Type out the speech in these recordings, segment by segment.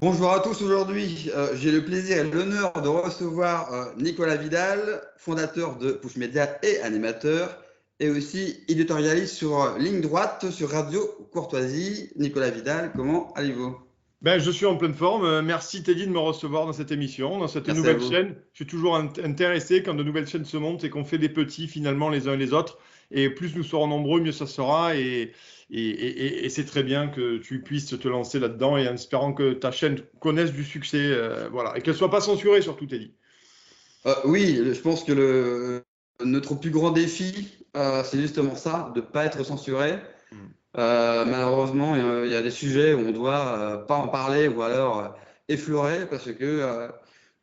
Bonjour à tous. Aujourd'hui, j'ai le plaisir et l'honneur de recevoir Nicolas Vidal, fondateur de Push Media et animateur, et aussi éditorialiste sur Ligne Droite sur Radio Courtoisie. Nicolas Vidal, comment allez-vous? Je suis en pleine forme. Merci Teddy de me recevoir dans cette émission, dans cette Merci à nouvelle vous. chaîne. Je suis toujours intéressé quand de nouvelles chaînes se montent et qu'on fait des petits finalement les uns et les autres. Et plus nous serons nombreux, mieux ça sera. Et c'est très bien que tu puisses te lancer là-dedans et en espérant que ta chaîne connaisse du succès, voilà, et qu'elle soit pas censurée surtout, Teddy. Oui, je pense que notre plus grand défi, c'est justement ça, de ne pas être censuré. Mm. Malheureusement, il y a des sujets où on doit pas en parler ou alors effleurer parce que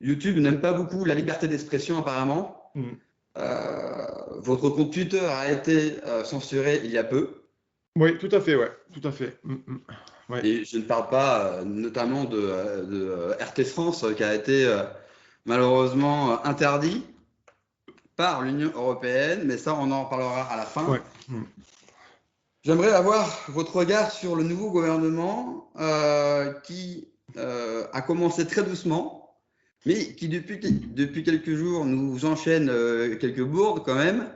YouTube n'aime pas beaucoup la liberté d'expression apparemment. Mm. Votre compte Twitter a été censuré il y a peu Oui, tout à fait, ouais, tout à fait. Ouais. et je ne parle pas notamment de RT France qui a été malheureusement interdit par l'Union européenne, mais ça on en parlera à la fin. Ouais. Mm. J'aimerais avoir votre regard sur le nouveau gouvernement qui a commencé très doucement, mais qui depuis quelques jours nous enchaîne quelques bourdes quand même.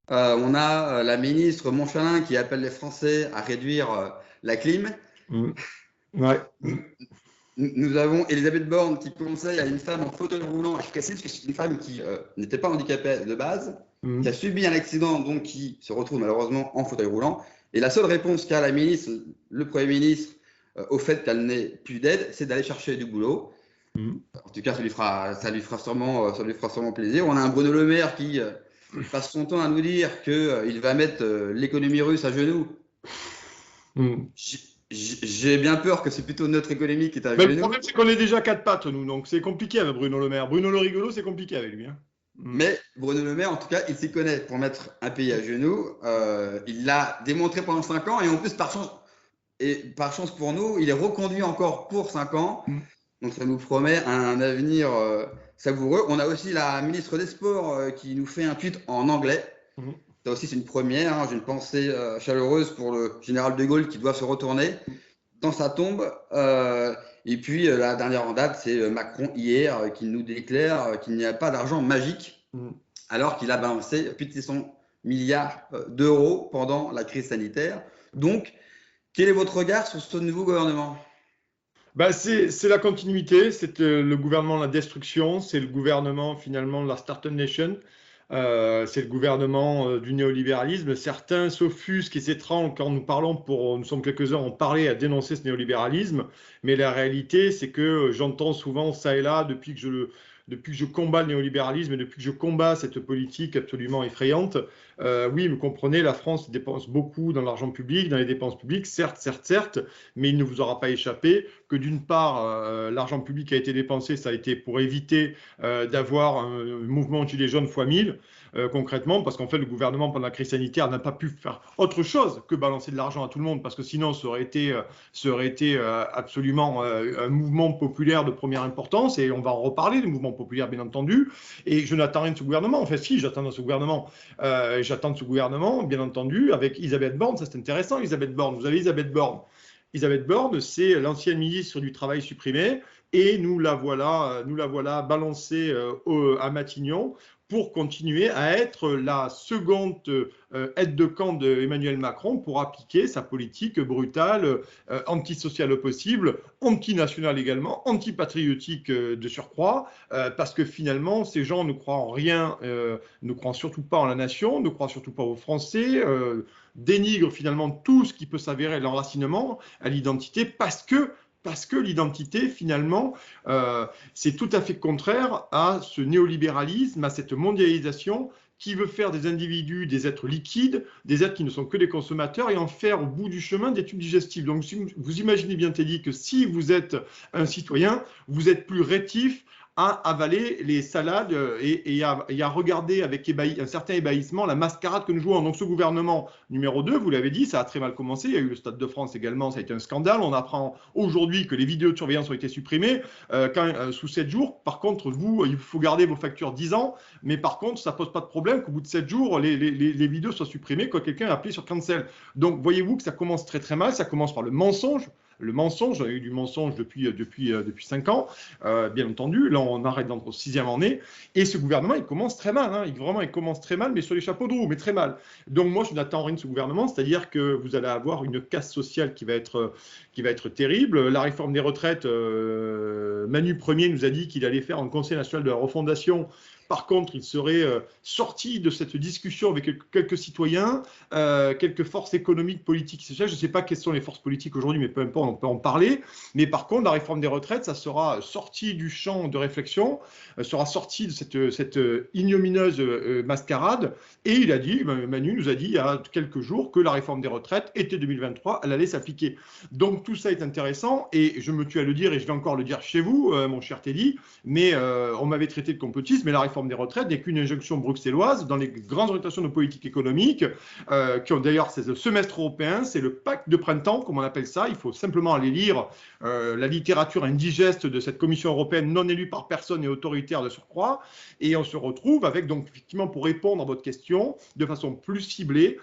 On a la ministre Monchalin qui appelle les Français à réduire la clim. Mm. Ouais. Nous, nous avons Elisabeth Borne qui conseille à une femme en fauteuil roulant, je précise que c'est une femme qui n'était pas handicapée de base, qui a Mm. subi un accident, donc qui se retrouve malheureusement en fauteuil roulant. Et la seule réponse qu'a la ministre, le Premier ministre, au fait qu'elle n'ait plus d'aide, c'est d'aller chercher du boulot. Mm. En tout cas, ça lui fera sûrement plaisir. On a un Bruno Le Maire qui passe son temps à nous dire qu'il va mettre l'économie russe à genoux. Mm. J'ai bien peur que c'est plutôt notre économie qui est à Mais le genoux. problème, c'est qu'on est déjà quatre pattes, nous, donc c'est compliqué avec Bruno Le Maire. Bruno le rigolo, c'est compliqué avec lui, hein. Mais Bruno Le Maire, en tout cas, il s'y connaît pour mettre un pays à genoux. Il l'a démontré pendant 5 ans et en plus, par chance pour nous, il est reconduit encore pour 5 ans. Mm. Donc ça nous promet un avenir savoureux. On a aussi la ministre des Sports qui nous fait un tweet en anglais. Mm. Ça aussi, c'est une première, hein. J'ai une pensée chaleureuse pour le général de Gaulle qui doit se retourner dans sa tombe. Et puis, la dernière en date, c'est Macron hier qui nous déclare qu'il n'y a pas d'argent magique Mm. alors qu'il a balancé plus de 600 milliards d'euros pendant la crise sanitaire. Donc, quel est votre regard sur ce nouveau gouvernement? C'est la continuité, c'est le gouvernement de la destruction, c'est le gouvernement finalement de la Startup Nation, c'est le gouvernement du néolibéralisme. Certains s'offusquent et s'étranglent quand nous parlons, nous sommes quelques-uns à en parler, à dénoncer ce néolibéralisme, mais la réalité c'est que j'entends souvent ça et là depuis que je combats le néolibéralisme et depuis que je combats cette politique absolument effrayante. Oui, vous comprenez, la France dépense beaucoup dans l'argent public, dans les dépenses publiques, certes, mais il ne vous aura pas échappé que d'une part, l'argent public a été dépensé, ça a été pour éviter d'avoir un mouvement gilet jaune fois 1000, concrètement, parce qu'en fait, le gouvernement, pendant la crise sanitaire, n'a pas pu faire autre chose que balancer de l'argent à tout le monde, parce que sinon, ça aurait été absolument un mouvement populaire de première importance, et on va en reparler, du mouvement populaire, bien entendu, et je n'attends rien de ce gouvernement. En fait, si, j'attends de ce gouvernement, bien entendu, avec Elisabeth Borne. Ça, c'est intéressant, Elisabeth Borne. Vous avez Elisabeth Borne. Elisabeth Borne, c'est l'ancienne ministre du Travail supprimé, et nous la voilà balancée à Matignon pour continuer à être la seconde aide de camp d'Emmanuel Macron pour appliquer sa politique brutale, antisociale au possible, antinationale également, antipatriotique de surcroît, parce que finalement, ces gens ne croient en rien, ne croient surtout pas en la nation, ne croient surtout pas aux Français, dénigrent finalement tout ce qui peut s'avérer l'enracinement à l'identité parce que l'identité, finalement, c'est tout à fait contraire à ce néolibéralisme, à cette mondialisation qui veut faire des individus des êtres liquides, des êtres qui ne sont que des consommateurs, et en faire au bout du chemin des tubes digestifs. Donc, vous imaginez bien, Teddy, que si vous êtes un citoyen, vous êtes plus rétif à avaler les salades et à regarder avec un certain ébahissement la mascarade que nous jouons. Donc ce gouvernement numéro 2, vous l'avez dit, ça a très mal commencé. Il y a eu le Stade de France également, ça a été un scandale. On apprend aujourd'hui que les vidéos de surveillance ont été supprimées sous 7 jours. Par contre, vous, il faut garder vos factures 10 ans, mais par contre, ça ne pose pas de problème qu'au bout de 7 jours, les vidéos soient supprimées quand quelqu'un a appelé sur cancel. Donc voyez-vous que ça commence très très mal, ça commence par le mensonge, le mensonge. On a eu du mensonge depuis 5 ans, bien entendu. Là, on arrête dans notre 6e année. Et ce gouvernement, il commence très mal. Hein. Il commence très mal, mais sur les chapeaux de roue, mais très mal. Donc moi, je n'attends rien de ce gouvernement, c'est-à-dire que vous allez avoir une casse sociale qui va être terrible. La réforme des retraites, Manu Premier nous a dit qu'il allait faire un conseil national de la refondation. Par contre, il serait sorti de cette discussion avec quelques citoyens, quelques forces économiques, politiques, sociales. Je ne sais pas quelles sont les forces politiques aujourd'hui, mais peu importe, on peut en parler. Mais par contre, la réforme des retraites, ça sera sorti du champ de réflexion, sera sorti de cette ignominieuse mascarade. Et il a dit, Manu nous a dit il y a quelques jours que la réforme des retraites, été 2023, elle allait s'appliquer. Donc tout ça est intéressant, et je me tue à le dire, et je vais encore le dire chez vous, mon cher Teddy, mais on m'avait traité de complotiste, mais la réforme des retraites n'est qu'une injonction bruxelloise dans les grandes orientations de politique économique, qui ont d'ailleurs, c'est le semestre européen, c'est le pacte de printemps, comme on appelle ça. Il faut simplement aller lire la littérature indigeste de cette Commission européenne non élue par personne et autoritaire de surcroît, et on se retrouve avec, donc effectivement, pour répondre à votre question de façon plus ciblée,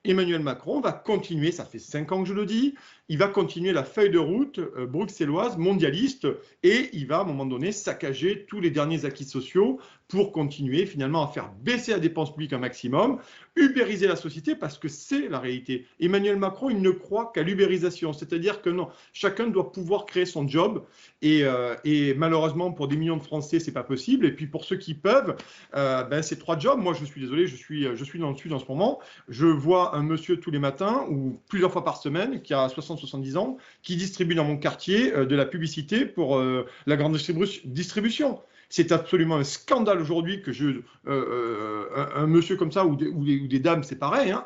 Emmanuel Macron va continuer, ça fait 5 ans que je le dis, il va continuer la feuille de route bruxelloise, mondialiste, et il va à un moment donné saccager tous les derniers acquis sociaux pour continuer finalement à faire baisser la dépense publique un maximum, ubériser la société, parce que c'est la réalité. Emmanuel Macron, il ne croit qu'à l'ubérisation, c'est-à-dire que non, chacun doit pouvoir créer son job, et malheureusement pour des millions de Français, c'est pas possible, et puis pour ceux qui peuvent, c'est 3 jobs. Moi, je suis désolé, je suis dans le sud en ce moment, je vois un monsieur tous les matins, ou plusieurs fois par semaine, qui a 60-70 ans, qui distribue dans mon quartier de la publicité pour la grande distribution. C'est absolument un scandale aujourd'hui que un monsieur comme ça, ou des dames, c'est pareil, hein,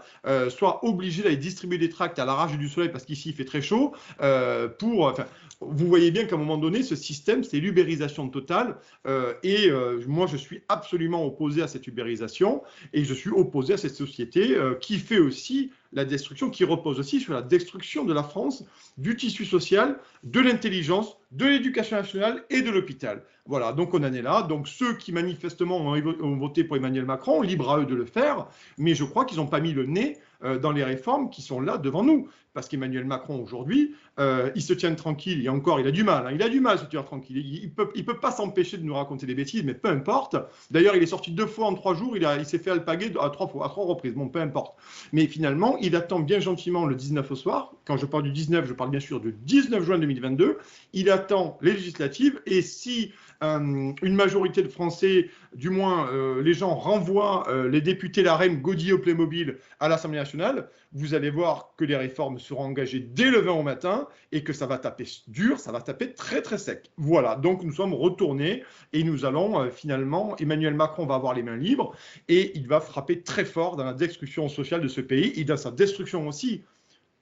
soit obligé d'aller distribuer des tracts à la rage du soleil, parce qu'ici il fait très chaud, vous voyez bien qu'à un moment donné, ce système, c'est l'ubérisation totale, moi je suis absolument opposé à cette ubérisation, et je suis opposé à cette société qui fait aussi la destruction, qui repose aussi sur la destruction de la France, du tissu social, de l'intelligence, de l'éducation nationale et de l'hôpital. Voilà, donc on en est là. Donc ceux qui manifestement ont voté pour Emmanuel Macron, libre à eux de le faire, mais je crois qu'ils n'ont pas mis le nez dans les réformes qui sont là devant nous. Parce qu'Emmanuel Macron, aujourd'hui, il se tient tranquille, et encore, il a du mal, hein, il a du mal à se tenir tranquille. Il peut pas s'empêcher de nous raconter des bêtises, mais peu importe. D'ailleurs, il est sorti 2 fois en 3 jours, il s'est fait alpaguer à 3 reprises, bon, peu importe. Mais finalement, il attend bien gentiment le 19 au soir. Quand je parle du 19, je parle bien sûr du 19 juin 2022. Il attend les législatives, et si une majorité de Français, du moins les gens renvoient les députés LaREM, Godillot, Playmobil à l'Assemblée nationale, vous allez voir que les réformes seront engagées dès le 20 au matin, et que ça va taper dur, ça va taper très très sec. Voilà, donc nous sommes retournés, et nous allons finalement, Emmanuel Macron va avoir les mains libres, et il va frapper très fort dans la destruction sociale de ce pays, et dans sa destruction aussi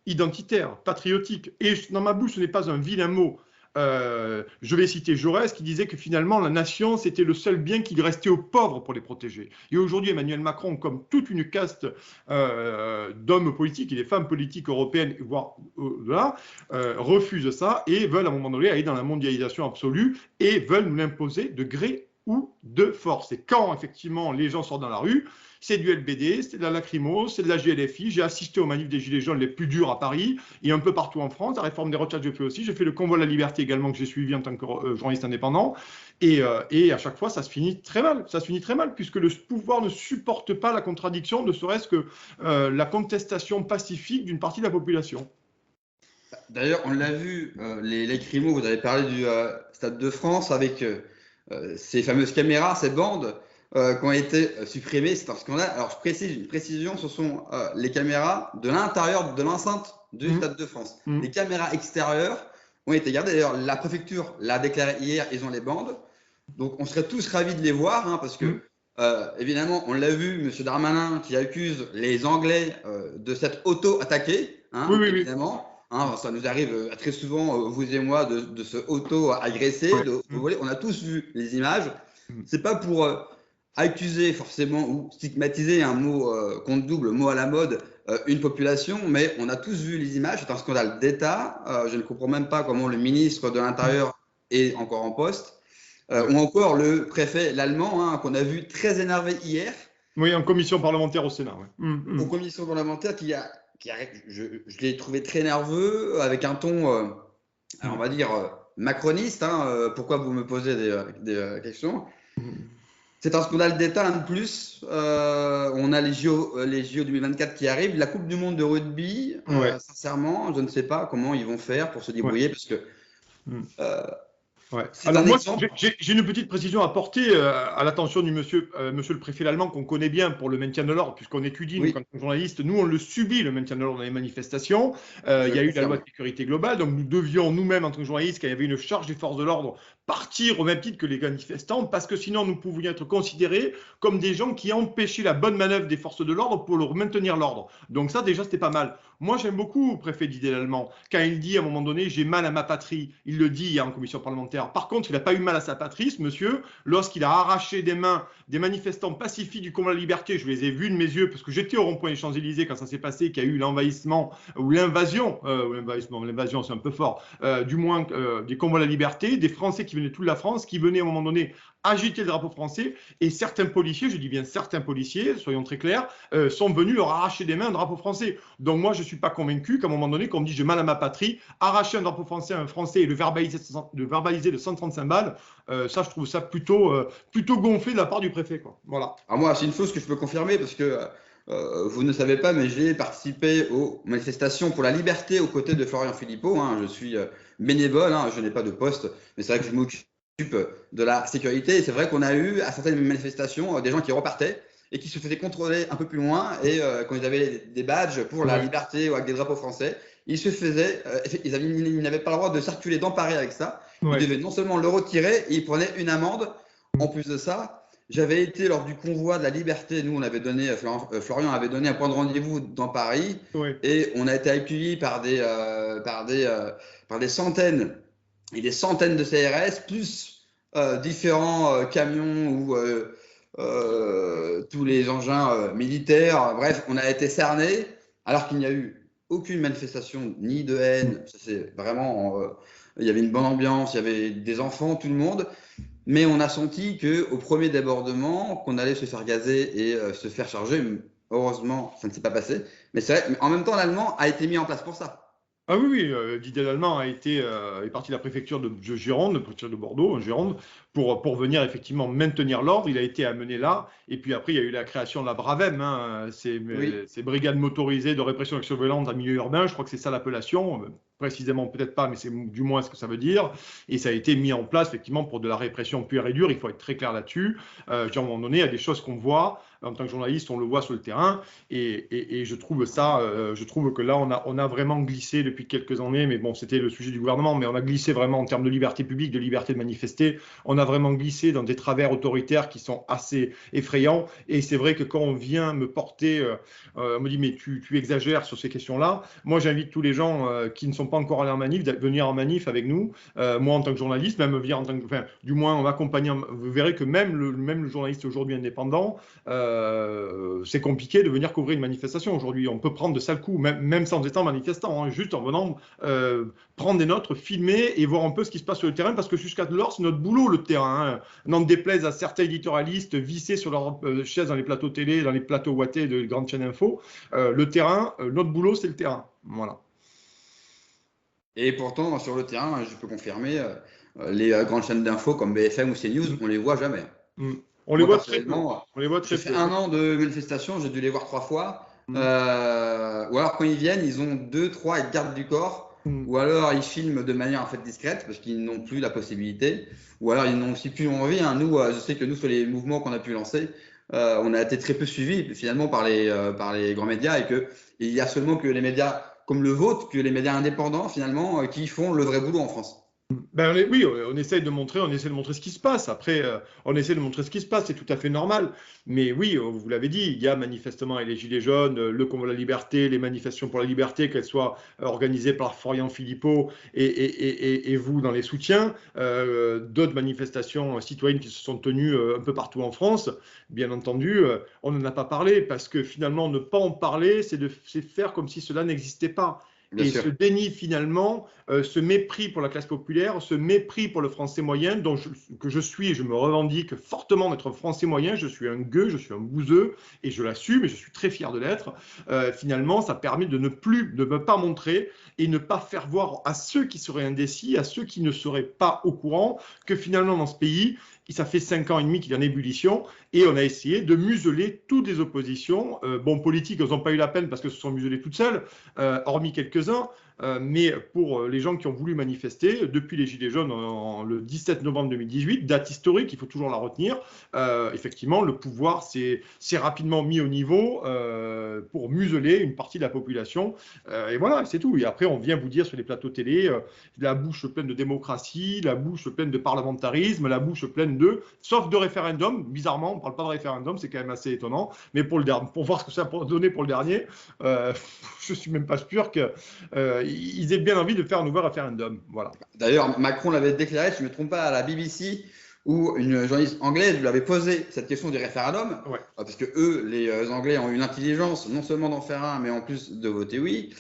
identitaire, patriotique. Et dans ma bouche, ce n'est pas un vilain mot. Je vais citer Jaurès qui disait que finalement la nation c'était le seul bien qu'il restait aux pauvres pour les protéger. Et aujourd'hui Emmanuel Macron, comme toute une caste d'hommes politiques et des femmes politiques européennes, voire refusent ça et veulent à un moment donné aller dans la mondialisation absolue et veulent nous l'imposer de gré ou de force. Et quand effectivement les gens sortent dans la rue, c'est du LBD, c'est de la lacrymo, c'est de la GLFI. J'ai assisté aux manifs des Gilets jaunes les plus durs à Paris et un peu partout en France. La réforme des retraites, je fais aussi. J'ai fait le convoi de la liberté également, que j'ai suivi en tant que journaliste indépendant. Et à chaque fois, ça se finit très mal. Ça se finit très mal, puisque le pouvoir ne supporte pas la contradiction, ne serait-ce que la contestation pacifique d'une partie de la population. D'ailleurs, on l'a vu, les lacrymos, vous avez parlé du Stade de France avec ces fameuses caméras, ces bandes qui ont été supprimées. C'est un scandale. Alors, je précise une précision, ce sont les caméras de l'intérieur de l'enceinte du Stade de France. Les caméras extérieures ont été gardées. D'ailleurs, la préfecture l'a déclaré hier, ils ont les bandes. Donc, on serait tous ravis de les voir, hein, parce que, évidemment, on l'a vu, M. Darmanin qui accuse les Anglais de s'être auto-attaqués, hein, évidemment. Hein, ça nous arrive très souvent, vous et moi, de se auto-agresser. On a tous vu les images. C'est pas pour accuser forcément ou stigmatiser, un mot compte double, mot à la mode, une population, mais on a tous vu les images. C'est un scandale d'État. Je ne comprends même pas comment le ministre de l'Intérieur est encore en poste. Ou encore le préfet, l'allemand, hein, qu'on a vu très énervé hier. Oui, en commission parlementaire au Sénat. En commission parlementaire je l'ai trouvé très nerveux, avec un ton alors on va dire macroniste, hein, pourquoi vous me posez des questions? C'est un scandale d'État, un de plus. On a les JO 2024 qui arrivent. La Coupe du Monde de rugby, Ouais, sincèrement, je ne sais pas comment ils vont faire pour se ouais. débrouiller parce que Mm. euh, Ouais. c'est Alors un moi, exemple. j'ai une petite précision à apporter à l'attention du monsieur le préfet allemand qu'on connaît bien pour le maintien de l'ordre, puisqu'on étudie, nous, Oui, quand on est journaliste, nous, on le subit, le maintien de l'ordre dans les manifestations. je Il y a eu la loi confirme. de sécurité globale, donc nous devions nous-mêmes, en tant que journalistes, quand il y avait une charge des forces de l'ordre, partir au même titre que les manifestants, parce que sinon, nous pouvions être considérés comme des gens qui empêchaient la bonne manœuvre des forces de l'ordre pour leur maintenir l'ordre. Donc ça, déjà, c'était pas mal. Moi, j'aime beaucoup le préfet Didier Lallemand. Quand il dit à un moment donné, j'ai mal à ma patrie, il le dit en commission parlementaire. Par contre, il n'a pas eu mal à sa patrie, ce monsieur, lorsqu'il a arraché des mains des manifestants pacifiques du combat de la liberté. Je les ai vus de mes yeux parce que j'étais au rond-point des Champs-Élysées quand ça s'est passé, qu'il y a eu l'envahissement ou l'invasion c'est un peu fort, du moins des combats de la liberté, des Français qui venaient de toute la France, qui venaient à un moment donné agiter le drapeau français, et certains policiers, je dis bien certains policiers, soyons très clairs, sont venus leur arracher des mains un drapeau français. Donc moi, je ne suis pas convaincu qu'à un moment donné, qu'on me dise j'ai mal à ma patrie, arracher un drapeau français à un Français et le verbaliser de 135 balles, ça, je trouve ça plutôt gonflé de la part du préfet, quoi. Voilà. Alors moi, c'est une chose que je peux confirmer parce que vous ne savez pas, mais j'ai participé aux manifestations pour la liberté aux côtés de Florian Philippot, hein. Je suis bénévole, hein, je n'ai pas de poste, mais c'est vrai que je m'occupe de la sécurité. Et c'est vrai qu'on a eu à certaines manifestations des gens qui repartaient et qui se faisaient contrôler un peu plus loin. Et quand ils avaient des badges pour la Ouais. liberté ou avec des drapeaux français, ils se faisaient, ils n'avaient pas le droit de circuler dans Paris avec ça. Ils Ouais. devaient non seulement le retirer, ils prenaient une amende. En plus de ça, j'avais été lors du convoi de la liberté. Nous, on avait donné, Florian avait donné un point de rendez-vous dans Paris Ouais. et on a été accueillis par des centaines et des centaines de CRS, plus différents camions ou tous les engins militaires. Bref, on a été cernés alors qu'il n'y a eu aucune manifestation ni de haine. Ça, c'est vraiment, il y avait une bonne ambiance, il y avait des enfants, tout le monde. Mais on a senti qu'au premier débordement, qu'on allait se faire gazer et se faire charger. Heureusement, ça ne s'est pas passé. Mais c'est vrai, mais en même temps, l'allemand a été mis en place pour ça. Ah oui, oui, Didier Lallemand est parti de la préfecture de Gironde, de la préfecture de Bordeaux, en Gironde, pour venir effectivement maintenir l'ordre. Il a été amené là. Et puis après, il y a eu la création de la Bravem, hein, Oui. ces brigades motorisées de répression d'action violente en milieu urbain. Je crois que c'est ça l'appellation. Précisément, peut-être pas, mais c'est du moins ce que ça veut dire. Et ça a été mis en place effectivement pour de la répression pure et dure. Il faut être très clair là-dessus. À un moment donné, il y a des choses qu'on voit. En tant que journaliste, on le voit sur le terrain. Et je trouve ça, je trouve que là, on a vraiment glissé depuis quelques années, mais bon, c'était le sujet du gouvernement, mais on a glissé vraiment en termes de liberté publique, de liberté de manifester. On a vraiment glissé dans des travers autoritaires qui sont assez effrayants. Et c'est vrai que quand on vient me porter, on me dit, mais tu exagères sur ces questions-là. Moi, j'invite tous les gens qui ne sont pas encore allés en manif, de venir en manif avec nous. Moi, en tant que journaliste, même venir en tant que, enfin, du moins en m'accompagnant, vous verrez que même le journaliste aujourd'hui indépendant, c'est compliqué de venir couvrir une manifestation aujourd'hui. On peut prendre de sales coups, même sans étant manifestant, hein, juste en venant prendre des notes, filmer et voir un peu ce qui se passe sur le terrain, parce que jusqu'à lors, c'est notre boulot, le terrain. Hein. N'en déplaise à certains éditorialistes vissés sur leur chaise dans les plateaux télé, dans les plateaux ouatés de grandes chaînes info. Le terrain, notre boulot, c'est le terrain. Voilà. Et pourtant, sur le terrain, je peux confirmer, les grandes chaînes d'infos comme BFM ou CNews, on les voit jamais. Mm. On les Moi, voit très peu. personnellement, On les voit j'ai très fait peu. 1 an de manifestation, j'ai dû les voir 3 fois. Mm. Ou alors, quand ils viennent, ils ont 2, 3 gardes du corps. Mm. Ou alors, ils filment de manière en fait discrète parce qu'ils n'ont plus la possibilité. Ou alors, ils n'ont aussi plus envie. Hein. Nous, je sais que nous, sur les mouvements qu'on a pu lancer, on a été très peu suivis finalement par les grands médias et que il y a seulement que les médias comme le vôtre, que les médias indépendants finalement, qui font le vrai boulot en France. Ben oui, on essaie de montrer, ce qui se passe. Après, on essaie de montrer ce qui se passe, c'est tout à fait normal. Mais oui, vous l'avez dit, il y a manifestement les Gilets jaunes, le combat de la liberté, les manifestations pour la liberté, qu'elles soient organisées par Florian Philippot et vous dans les soutiens, d'autres manifestations citoyennes qui se sont tenues un peu partout en France. Bien entendu, on n'en a pas parlé parce que finalement, ne pas en parler, c'est faire comme si cela n'existait pas. Bien Et sûr. ce déni finalement, ce mépris pour la classe populaire, ce mépris pour le français moyen, que je suis, et je me revendique fortement d'être français moyen, je suis un gueux, je suis un bouseux, et je l'assume, et je suis très fier de l'être. Finalement, ça permet de ne pas montrer et ne pas faire voir à ceux qui seraient indécis, à ceux qui ne seraient pas au courant, que finalement dans ce pays, ça fait 5 ans et demi qu'il est en ébullition, et on a essayé de museler toutes les oppositions. Bon, politiques, elles n'ont pas eu la peine parce que se sont muselées toutes seules, hormis quelques-uns. Mais pour les gens qui ont voulu manifester, depuis les Gilets jaunes le 17 novembre 2018, date historique, il faut toujours la retenir, effectivement, le pouvoir s'est rapidement mis au niveau pour museler une partie de la population. Et voilà, c'est tout. Et après, on vient vous dire sur les plateaux télé, la bouche pleine de démocratie, la bouche pleine de parlementarisme, la bouche pleine sauf de référendum. Bizarrement, on ne parle pas de référendum, c'est quand même assez étonnant. Mais pour voir ce que ça a donné pour le dernier, je ne suis même pas sûr qu'ils aient bien envie de faire un nouveau référendum. Voilà. D'ailleurs, Macron l'avait déclaré, si je ne me trompe pas, à la BBC, où une journaliste anglaise lui avait posé cette question du référendum, Ouais. parce que eux, les Anglais, ont eu l'intelligence non seulement d'en faire un, mais en plus de voter oui.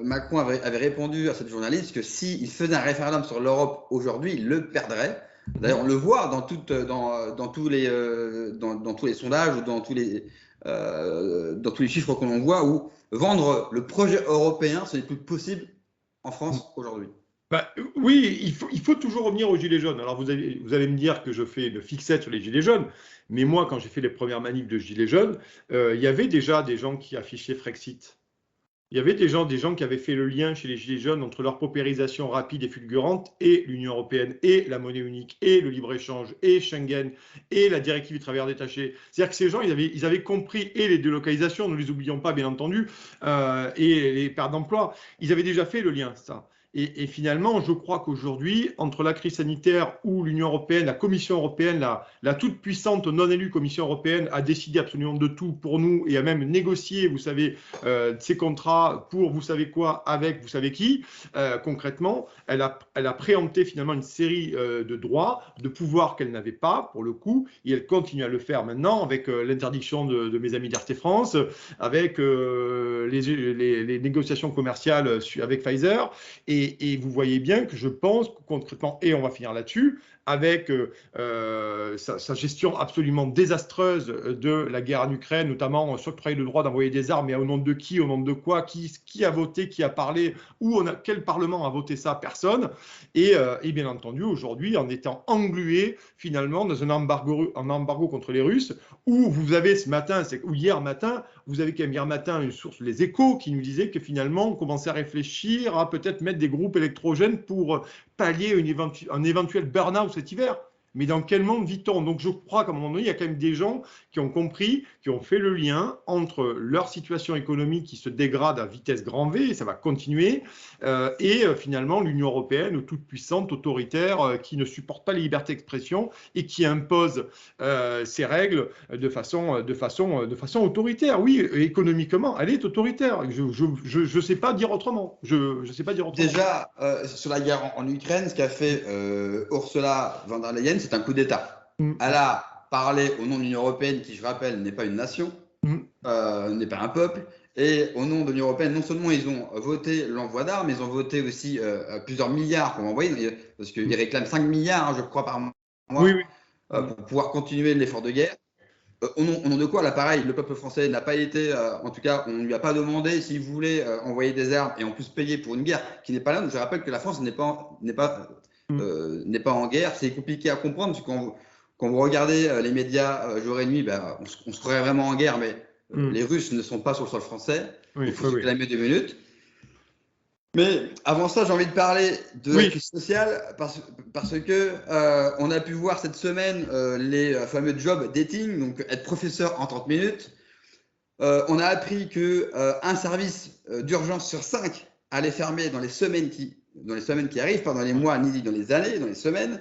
Macron avait répondu à cette journaliste que s'il faisait un référendum sur l'Europe aujourd'hui, il le perdrait. D'ailleurs, on le voit dans tous les sondages ou dans tous les chiffres que l'on voit, où vendre le projet européen, ce n'est plus possible en France aujourd'hui. Bah, oui, il faut toujours revenir aux Gilets jaunes. Alors vous allez me dire que je fais une fixette sur les Gilets jaunes, mais moi, quand j'ai fait les premières manifs de Gilets jaunes, il y avait déjà des gens qui affichaient Frexit. Il y avait des gens qui avaient fait le lien chez les Gilets jaunes entre leur paupérisation rapide et fulgurante et l'Union européenne et la monnaie unique et le libre-échange et Schengen et la directive du travailleur détaché. C'est-à-dire que ces gens, ils avaient compris, et les délocalisations, ne les oublions pas bien entendu, et les pertes d'emploi, ils avaient déjà fait le lien, ça. Et finalement, je crois qu'aujourd'hui, entre la crise sanitaire où l'Union européenne, la Commission européenne, la toute puissante non élue Commission européenne a décidé absolument de tout pour nous et a même négocié, vous savez, ces contrats pour vous savez quoi avec vous savez qui, concrètement, elle a préempté finalement une série de droits, de pouvoirs qu'elle n'avait pas pour le coup, et elle continue à le faire maintenant avec l'interdiction de mes amis d'RT France, avec les négociations commerciales avec Pfizer, et vous voyez bien que je pense que concrètement, et on va finir là-dessus, avec sa gestion absolument désastreuse de la guerre en Ukraine, notamment s'octroyer le droit d'envoyer des armes, mais au nom de qui, au nom de quoi, qui a voté, qui a parlé, quel Parlement a voté ça, personne. Et bien entendu, aujourd'hui, en étant englué finalement dans un embargo contre les Russes, où vous avez ce matin, ou hier matin, vous avez quand même hier matin une source, les Échos, qui nous disait que finalement, on commençait à réfléchir à peut-être mettre des groupes électrogènes pour pallier un éventuel burn-out cet hiver. Mais dans quel monde vit-on? Donc je crois qu'à un moment donné, il y a quand même des gens qui ont compris, qui ont fait le lien entre leur situation économique qui se dégrade à vitesse grand V, et ça va continuer, et finalement l'Union européenne, toute puissante, autoritaire, qui ne supporte pas les libertés d'expression et qui impose ses règles de façon autoritaire. Oui, économiquement, elle est autoritaire. Je sais pas dire autrement. Je sais pas dire autrement. Déjà, sur la guerre en Ukraine, ce qu'a fait Ursula von der Leyen, c'est un coup d'État. Elle a parlé au nom de l'Union européenne, qui, je rappelle, n'est pas une nation, n'est pas un peuple. Et au nom de l'Union européenne, non seulement ils ont voté l'envoi d'armes, mais ils ont voté aussi plusieurs milliards pour envoyer, parce qu'ils réclament 5 milliards, je crois, par mois, pour pouvoir continuer l'effort de guerre. Au nom de quoi, là, pareil, le peuple français n'a pas été, en tout cas, on ne lui a pas demandé s'il voulait envoyer des armes et en plus payer pour une guerre qui n'est pas là. Donc, je rappelle que la France n'est pas en guerre. C'est compliqué à comprendre, parce que quand vous regardez les médias jour et nuit, ben, on se croirait vraiment en guerre, mais les Russes ne sont pas sur le sol français. Il faut se calmer 2 minutes. Mais avant ça, j'ai envie de parler de la crise sociale, parce que on a pu voir cette semaine les fameux job dating, donc être professeur en 30 minutes. On a appris qu'un service d'urgence sur 5 allait fermer dans les semaines qui arrivent, pas dans les mois ni dans les années, dans les semaines.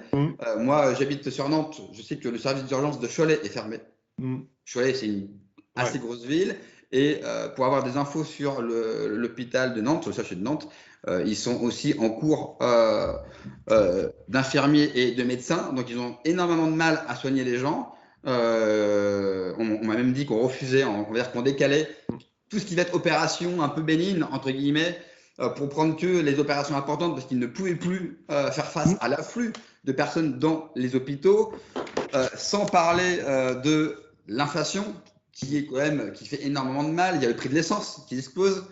Moi, j'habite sur Nantes, je sais que le service d'urgence de Cholet est fermé. Cholet, c'est une assez grosse ville. Et pour avoir des infos sur l'hôpital de Nantes, le CHU de Nantes, ils sont aussi en cours d'infirmiers et de médecins. Donc, ils ont énormément de mal à soigner les gens. On m'a même dit qu'on refusait, qu'on décalait tout ce qui va être opération un peu bénigne, entre guillemets, pour prendre que les opérations importantes, parce qu'ils ne pouvaient plus faire face à l'afflux de personnes dans les hôpitaux, sans parler de l'inflation, qui est quand même, qui fait énormément de mal. Il y a le prix de l'essence qui explose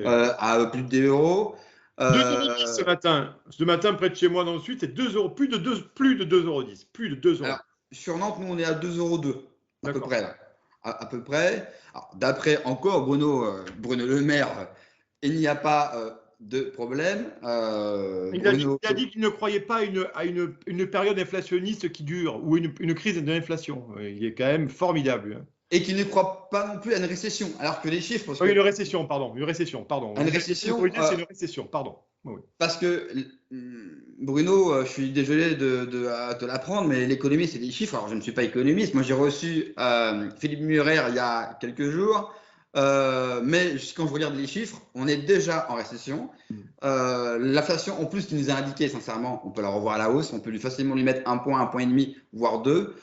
à plus de 2 euros. 2,10 € ce matin. Ce matin, près de chez moi, dans le sud, c'est 2 euros, plus de 2,10 €. Plus de 2 €. Alors, sur Nantes, nous, on est à 2,02 € à peu près. Là. À peu près. D'après encore Bruno Le Maire, il n'y a pas de problème. Il a dit qu'il ne croyait pas à une période inflationniste qui dure ou une crise de l'inflation. Il est quand même formidable. Hein. Et qu'il ne croit pas non plus à une récession, alors que les chiffres… Parce que, une récession, pardon. Une récession, pardon. Une récession, c'est une récession, pardon. Oui. Parce que, Bruno, je suis désolé de te l'apprendre, mais l'économie, c'est des chiffres. Alors, je ne suis pas économiste. Moi, j'ai reçu Philippe Murer il y a quelques jours. Mais quand je regarde les chiffres, on est déjà en récession. L'inflation, en plus, qui nous a indiqué, sincèrement, on peut la revoir à la hausse, on peut assez lui mettre 1 point, 1,5 point, voire 2.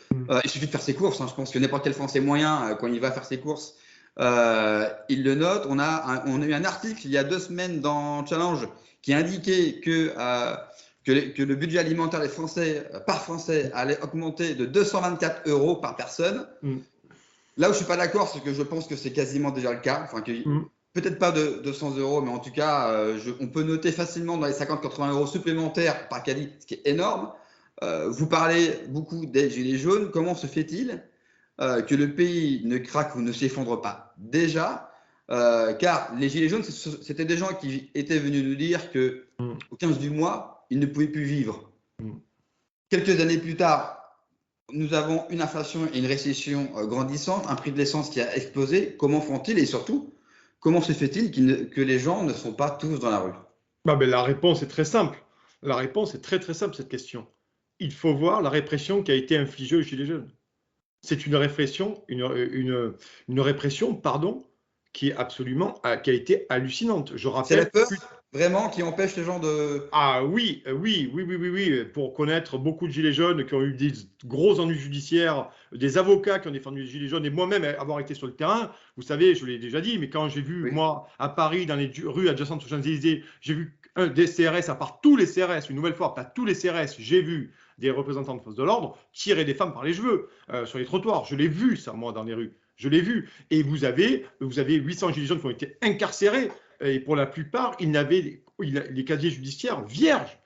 Il suffit de faire ses courses. Hein. Je pense que n'importe quel Français moyen, quand il va faire ses courses, il le note. On a eu un article il y a 2 semaines dans Challenge qui indiquait que le budget alimentaire des Français, par Français allait augmenter de 224 € par personne. Là où je ne suis pas d'accord, c'est que je pense que c'est quasiment déjà le cas. Enfin, peut-être pas de 200 €, mais en tout cas, on peut noter facilement dans les 50-80 € supplémentaires par caddie, ce qui est énorme. Vous parlez beaucoup des gilets jaunes. Comment se fait-il que le pays ne craque ou ne s'effondre pas déjà car les gilets jaunes, c'était des gens qui étaient venus nous dire qu'au 15 du mois, ils ne pouvaient plus vivre. Quelques années plus tard, nous avons une inflation et une récession grandissante, un prix de l'essence qui a explosé. Comment font-ils et surtout, comment se fait-il que les gens ne sont pas tous dans la rue? La réponse est très simple. La réponse est très très simple, cette question. Il faut voir la répression qui a été infligée aux gilets jaunes. C'est une répression, pardon, qui a été hallucinante. Je rappelle. C'est la peur vraiment qui empêche les gens de… Ah oui. Pour connaître beaucoup de gilets jaunes qui ont eu des gros ennuis judiciaires, des avocats qui ont défendu les gilets jaunes, et moi-même avoir été sur le terrain, vous savez, je l'ai déjà dit, mais quand j'ai vu, moi, à Paris, dans les rues adjacentes aux Champs-Élysées, j'ai vu des CRS, à part tous les CRS, une nouvelle fois, pas tous les CRS, j'ai vu des représentants de forces de l'ordre tirer des femmes par les cheveux sur les trottoirs. Je l'ai vu, ça, moi, dans les rues. Je l'ai vu. Et vous avez 800 gilets jaunes qui ont été incarcérés. Et pour la plupart, ils n'avaient les casiers judiciaires vierges.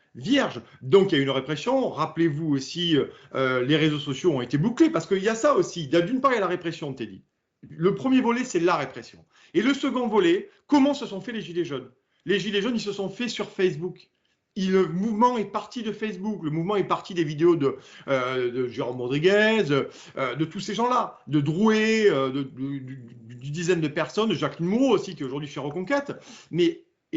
Donc, il y a eu une répression. Rappelez-vous aussi, les réseaux sociaux ont été bouclés. Parce qu'il y a ça aussi. D'une part, il y a la répression, Teddy. Le premier volet, c'est la répression. Et le second volet, comment se sont faits les gilets jaunes? Les gilets jaunes, ils se sont faits sur Facebook. Le mouvement est parti de Facebook, le mouvement est parti des vidéos de Jérôme Rodriguez, de tous ces gens-là, de Drouet, d'une dizaine de personnes, de Jacqueline Moreau aussi, qui aujourd'hui fait Reconquête.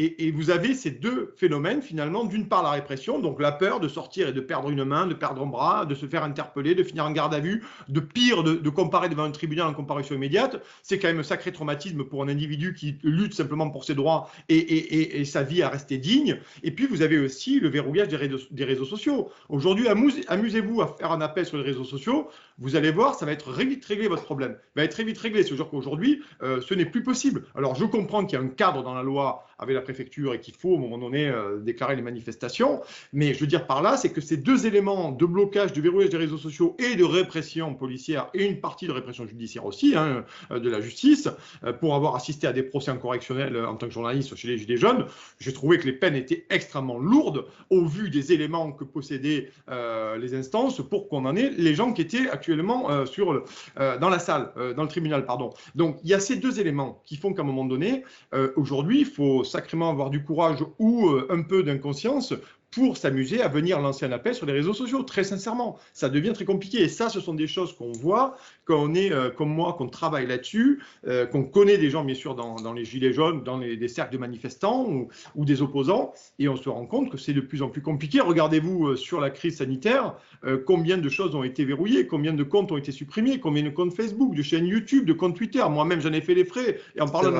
Et vous avez ces deux phénomènes, finalement, d'une part la répression, donc la peur de sortir et de perdre une main, de perdre un bras, de se faire interpeller, de finir en garde à vue, de pire, de comparer devant un tribunal en comparution immédiate. C'est quand même un sacré traumatisme pour un individu qui lutte simplement pour ses droits et sa vie à rester digne. Et puis, vous avez aussi le verrouillage des réseaux sociaux. Aujourd'hui, amusez-vous à faire un appel sur les réseaux sociaux. Vous allez voir, ça va être très vite réglé, votre problème. Va être très vite réglé. C'est-à-dire qu'aujourd'hui, ce n'est plus possible. Alors, je comprends qu'il y a un cadre dans la loi avec la préfecture et qu'il faut, à un moment donné, déclarer les manifestations. Mais je veux dire par là, c'est que ces deux éléments de blocage, de verrouillage des réseaux sociaux et de répression policière, et une partie de répression judiciaire aussi, de la justice, pour avoir assisté à des procès en correctionnel en tant que journaliste chez les Gilets jaunes, j'ai trouvé que les peines étaient extrêmement lourdes au vu des éléments que possédaient les instances pour condamner les gens qui étaient actuellement dans la salle, dans le tribunal, pardon. Donc, il y a ces deux éléments qui font qu'à un moment donné, aujourd'hui, il faut sacrément avoir du courage ou un peu d'inconscience pour s'amuser à venir lancer un appel sur les réseaux sociaux. Très sincèrement, ça devient très compliqué. Et ça, ce sont des choses qu'on voit quand on est, comme moi, qu'on travaille là-dessus, qu'on connaît des gens, bien sûr, dans les gilets jaunes, dans des cercles de manifestants ou des opposants, et on se rend compte que c'est de plus en plus compliqué. Regardez-vous sur la crise sanitaire, combien de choses ont été verrouillées, combien de comptes ont été supprimés, combien de comptes Facebook, de chaînes YouTube, de comptes Twitter. Moi-même, j'en ai fait les frais. Et en parlant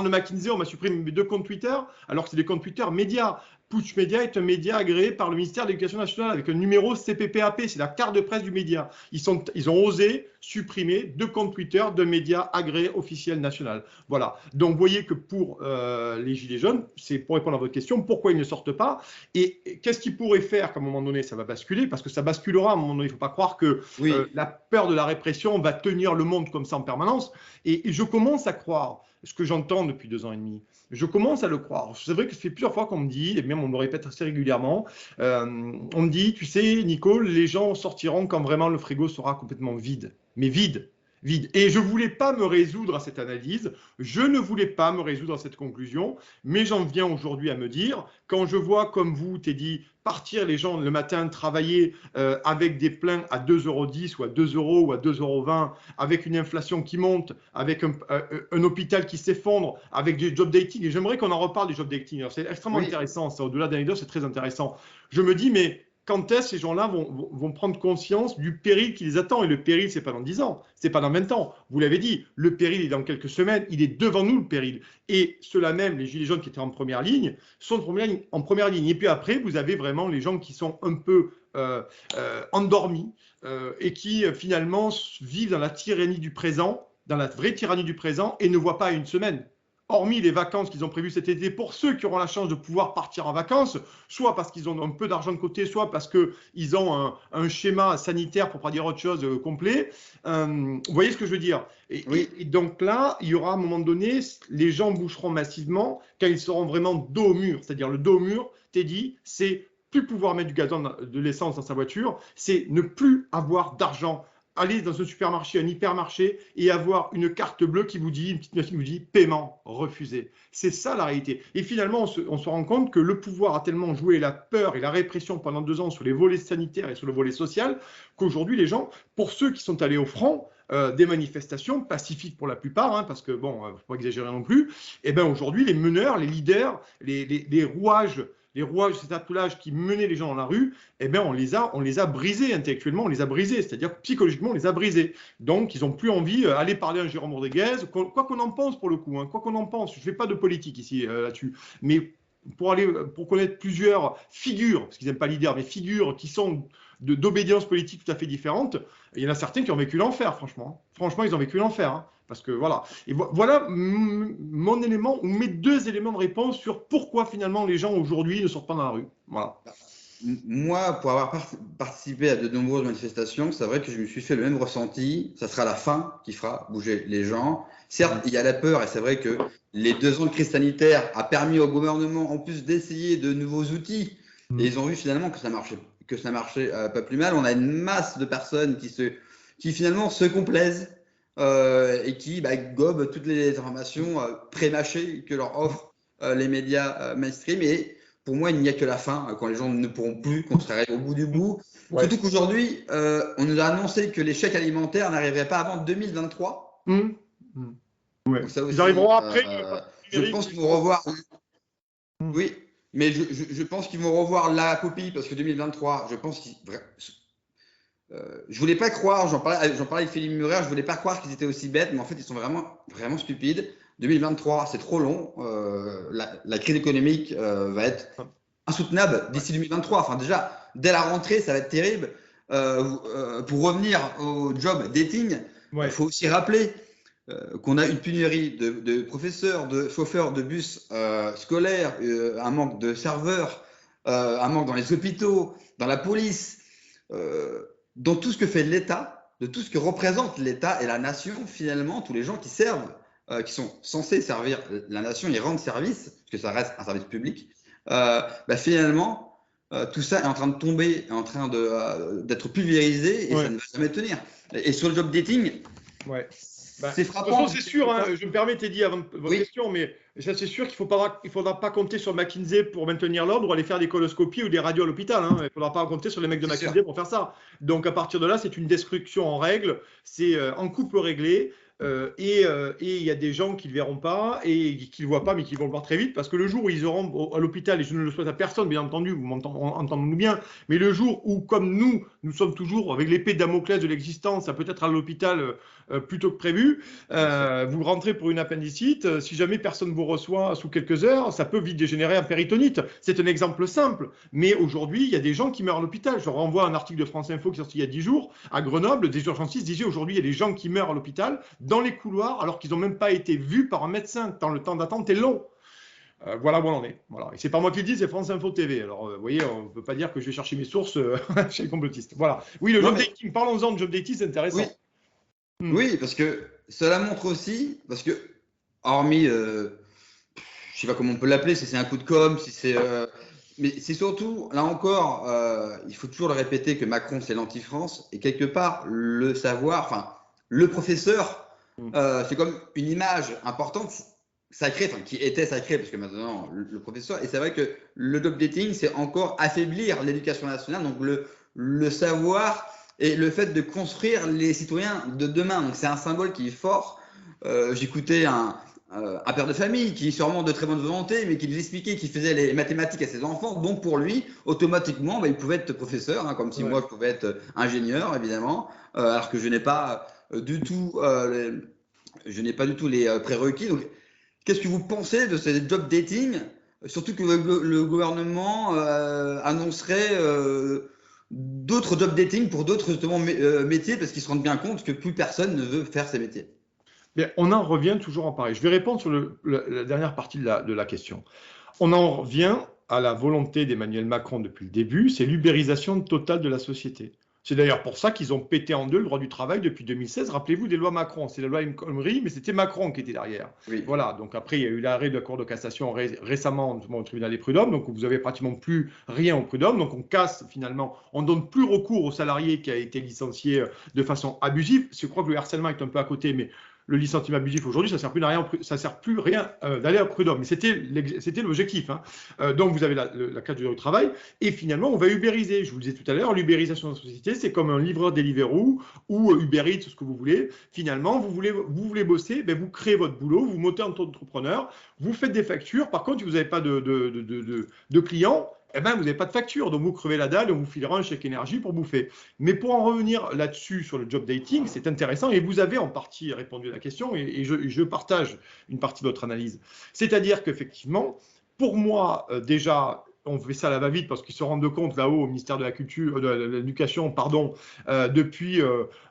de McKinsey, on m'a supprimé mes 2 comptes Twitter, alors que c'est des comptes Twitter médias. Push Media est un média agréé par le ministère de l'Éducation nationale avec un numéro CPPAP, c'est la carte de presse du média. Ils ont osé supprimer de compte Twitter de médias agréés officiels national. Voilà. Donc, vous voyez que pour les Gilets jaunes, c'est pour répondre à votre question, pourquoi ils ne sortent pas et qu'est-ce qu'ils pourraient faire qu'à un moment donné, ça va basculer, parce que ça basculera à un moment donné. Il ne faut pas croire que la peur de la répression va tenir le monde comme ça en permanence. Et je commence à croire ce que j'entends depuis 2 ans et demi. Je commence à le croire. C'est vrai que ça fait plusieurs fois qu'on me dit, et même on me le répète assez régulièrement, on me dit, tu sais, Nico, les gens sortiront quand vraiment le frigo sera complètement vide. Mais vide. Vide. Et je ne voulais pas me résoudre à cette analyse, je ne voulais pas me résoudre à cette conclusion, mais j'en viens aujourd'hui à me dire, quand je vois comme vous, Teddy, partir les gens le matin travailler avec des pleins à 2,10 € ou à 2 € ou à 2,20 €, avec une inflation qui monte, avec un hôpital qui s'effondre, avec des job dating, et j'aimerais qu'on en reparle des job dating. C'est extrêmement intéressant, ça, au-delà d'anecdotes, c'est très intéressant. Je me dis, mais quand est-ce que ces gens-là vont prendre conscience du péril qui les attend? Et le péril, ce n'est pas dans 10 ans, ce n'est pas dans 20 ans. Vous l'avez dit, le péril est dans quelques semaines, il est devant nous, le péril. Et ceux-là même, les Gilets jaunes qui étaient en première ligne, sont en première ligne. Et puis après, vous avez vraiment les gens qui sont un peu endormis et qui finalement vivent dans la tyrannie du présent, dans la vraie tyrannie du présent, et ne voient pas une semaine. Hormis les vacances qu'ils ont prévues cet été, pour ceux qui auront la chance de pouvoir partir en vacances, soit parce qu'ils ont un peu d'argent de côté, soit parce qu'ils ont un schéma sanitaire, pour ne pas dire autre chose, complet. Vous voyez ce que je veux dire? Et donc là, il y aura à un moment donné, les gens bougeront massivement quand ils seront vraiment dos au mur. C'est-à-dire le dos au mur, Teddy, c'est plus pouvoir mettre du gazon, de l'essence dans sa voiture, c'est ne plus avoir d'argent. Aller dans un supermarché, un hypermarché et avoir une carte bleue qui vous dit, une petite machine qui vous dit paiement refusé. C'est ça la réalité. Et finalement, on se rend compte que le pouvoir a tellement joué la peur et la répression pendant 2 ans sur les volets sanitaires et sur le volet social qu'aujourd'hui, les gens, pour ceux qui sont allés au front, des manifestations pacifiques pour la plupart, hein, parce que bon, il ne faut pas exagérer non plus, et bien aujourd'hui, les meneurs, les leaders, les rouages, cet attelage qui menait les gens dans la rue, eh bien, on les a brisés intellectuellement, on les a brisés, c'est-à-dire psychologiquement, on les a brisés. Donc, ils n'ont plus envie d'aller parler à Jérôme Rodriguez, quoi qu'on en pense pour le coup, hein, quoi qu'on en pense. Je ne fais pas de politique ici là-dessus, mais pour connaître plusieurs figures, parce qu'ils n'aiment pas leader, mais figures qui sont d'obédience politique tout à fait différentes, il y en a certains qui ont vécu l'enfer, franchement. Franchement, ils ont vécu l'enfer. Hein. Parce que voilà. Et voilà mon élément, ou mes 2 éléments de réponse sur pourquoi finalement les gens aujourd'hui ne sortent pas dans la rue. Voilà. Moi, pour avoir participé à de nombreuses manifestations, c'est vrai que je me suis fait le même ressenti. Ça sera la faim qui fera bouger les gens. Certes, il y a la peur et c'est vrai que les 2 ans de crise sanitaire a permis au gouvernement en plus d'essayer de nouveaux outils. Et ils ont vu finalement que ça marchait pas plus mal. On a une masse de personnes qui finalement se complaisent et qui gobent toutes les informations pré-mâchées que leur offrent les médias mainstream. Et pour moi, il n'y a que la fin, quand les gens ne pourront plus, qu'on serait au bout du bout. Ouais. Surtout qu'aujourd'hui, on nous a annoncé que les chèques alimentaires n'arriveraient pas avant 2023. Ouais. Donc ça aussi, ils arriveront après. Je pense qu'ils vont revoir. Oui, mais je pense qu'ils vont revoir la copie parce que 2023, je pense qu'ils. Je voulais pas croire, j'en parlais avec Philippe Murer, je voulais pas croire qu'ils étaient aussi bêtes, mais en fait, ils sont vraiment, vraiment stupides. 2023, c'est trop long. La crise économique va être insoutenable d'ici 2023. Enfin, déjà, dès la rentrée, ça va être terrible. Pour revenir au job dating, il faut aussi rappeler qu'on a une pénurie de professeurs, de chauffeurs de bus scolaires, un manque de serveurs, un manque dans les hôpitaux, dans la police, dans tout ce que fait l'État, de tout ce que représente l'État et la nation, finalement, tous les gens qui servent, qui sont censés servir la nation et rendre service, parce que ça reste un service public, finalement, tout ça est en train de tomber, est en train d'être pulvérisé et ça ne va jamais tenir. Et sur le job dating, c'est frappant. De toute façon, c'est sûr, hein, je me permets, Teddy, avant votre question, mais ça, c'est sûr qu'il ne faudra pas compter sur McKinsey pour maintenir l'ordre ou aller faire des coloscopies ou des radios à l'hôpital. Hein. Il ne faudra pas compter sur les mecs de McKinsey pour faire ça. Donc, à partir de là, c'est une destruction en règle, c'est en couple réglé. et il y a des gens qui ne le verront pas et qui ne le voient pas, mais qui vont le voir très vite, parce que le jour où ils auront à l'hôpital, et je ne le souhaite à personne, bien entendu, vous entendons-nous bien, mais le jour où, comme nous sommes toujours avec l'épée de Damoclès de l'existence, ça peut être à l'hôpital plutôt que prévu, vous rentrez pour une appendicite, si jamais personne ne vous reçoit sous quelques heures, ça peut vite dégénérer en péritonite. C'est un exemple simple, mais aujourd'hui, il y a des gens qui meurent à l'hôpital. Je renvoie à un article de France Info qui est sorti il y a 10 jours, à Grenoble, des urgentistes disaient aujourd'hui, il y a des gens qui meurent à l'hôpital, dans les couloirs, alors qu'ils n'ont même pas été vus par un médecin, tant le temps d'attente est long. Voilà où on en est. Voilà. Et c'est pas moi qui le dis, c'est France Info TV. Alors, vous voyez, on ne peut pas dire que je vais chercher mes sources chez les complotistes. Voilà. Oui, le job dating, parlons-en de job dating, c'est intéressant. Oui. Oui, parce que cela montre aussi, parce que, hormis, je ne sais pas comment on peut l'appeler, si c'est un coup de com', si c'est. Mais c'est surtout, là encore, il faut toujours le répéter que Macron, c'est l'anti-France, et quelque part, le savoir, enfin, le professeur, c'est comme une image importante, sacrée, enfin, qui était sacrée, parce que maintenant, le professeur, et c'est vrai que le job dating, c'est encore affaiblir l'éducation nationale, donc le savoir et le fait de construire les citoyens de demain. Donc, c'est un symbole qui est fort. J'écoutais un père de famille qui est sûrement de très bonne volonté, mais qui nous expliquait qu'il faisait les mathématiques à ses enfants. Donc pour lui, automatiquement, il pouvait être professeur, comme si moi je pouvais être ingénieur, évidemment, alors que je n'ai pas du tout, les prérequis. Donc, qu'est-ce que vous pensez de ces job dating, surtout que le gouvernement annoncerait d'autres job dating pour d'autres justement métiers, parce qu'ils se rendent bien compte que plus personne ne veut faire ces métiers. Bien, on en revient toujours en pareil. Je vais répondre sur la dernière partie de la question. On en revient à la volonté d'Emmanuel Macron depuis le début, c'est l'ubérisation totale de la société. C'est d'ailleurs pour ça qu'ils ont pété en deux le droit du travail depuis 2016. Rappelez-vous des lois Macron. C'est la loi El Khomri, mais c'était Macron qui était derrière. Oui. Voilà. Donc après, il y a eu l'arrêt de la Cour de cassation récemment au tribunal des prud'hommes. Donc vous avez pratiquement plus rien au prud'homme. Donc on casse finalement, on donne plus recours au salarié qui a été licencié de façon abusive. Je crois que le harcèlement est un peu à côté, mais le licenciement abusif aujourd'hui, ça ne sert plus rien d'aller à prud'homme. Mais c'était l'objectif. Donc vous avez la carte du travail et finalement on va ubériser. Je vous le disais tout à l'heure, l'ubérisation de la société, c'est comme un livreur Deliveroo ou Uber Eats, ce que vous voulez. Finalement, vous voulez bosser, vous créez votre boulot, vous montez en tant qu'entrepreneur, vous faites des factures. Par contre, si vous n'avez pas de clients, vous n'avez pas de facture, donc vous crevez la dalle, on vous filera un chèque énergie pour bouffer. Mais pour en revenir là-dessus, sur le job dating, c'est intéressant, et vous avez en partie répondu à la question, et je partage une partie de votre analyse. C'est-à-dire qu'effectivement, pour moi, déjà, on fait ça à la va-vite parce qu'ils se rendent compte là-haut au ministère de la Culture, de l'Éducation, depuis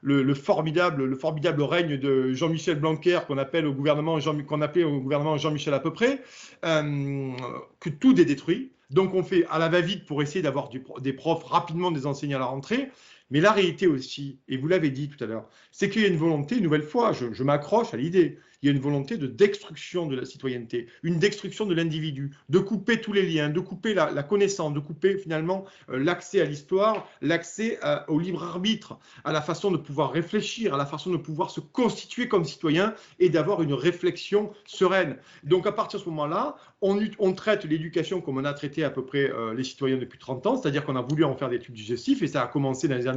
le formidable règne de Jean-Michel Blanquer qu'on appelait au gouvernement Jean-Michel à peu près, que tout est détruit. Donc on fait à la va-vite pour essayer d'avoir des profs rapidement, des enseignants à la rentrée. Mais la réalité aussi, et vous l'avez dit tout à l'heure, c'est qu'il y a une volonté, une nouvelle fois, je m'accroche à l'idée, il y a une volonté de destruction de la citoyenneté, une destruction de l'individu, de couper tous les liens, de couper la connaissance, de couper finalement l'accès à l'histoire, l'accès au libre arbitre, à la façon de pouvoir réfléchir, à la façon de pouvoir se constituer comme citoyen et d'avoir une réflexion sereine. Donc à partir de ce moment-là, on traite l'éducation comme on a traité à peu près les citoyens depuis 30 ans, c'est-à-dire qu'on a voulu en faire des tubes digestifs et ça a commencé dans les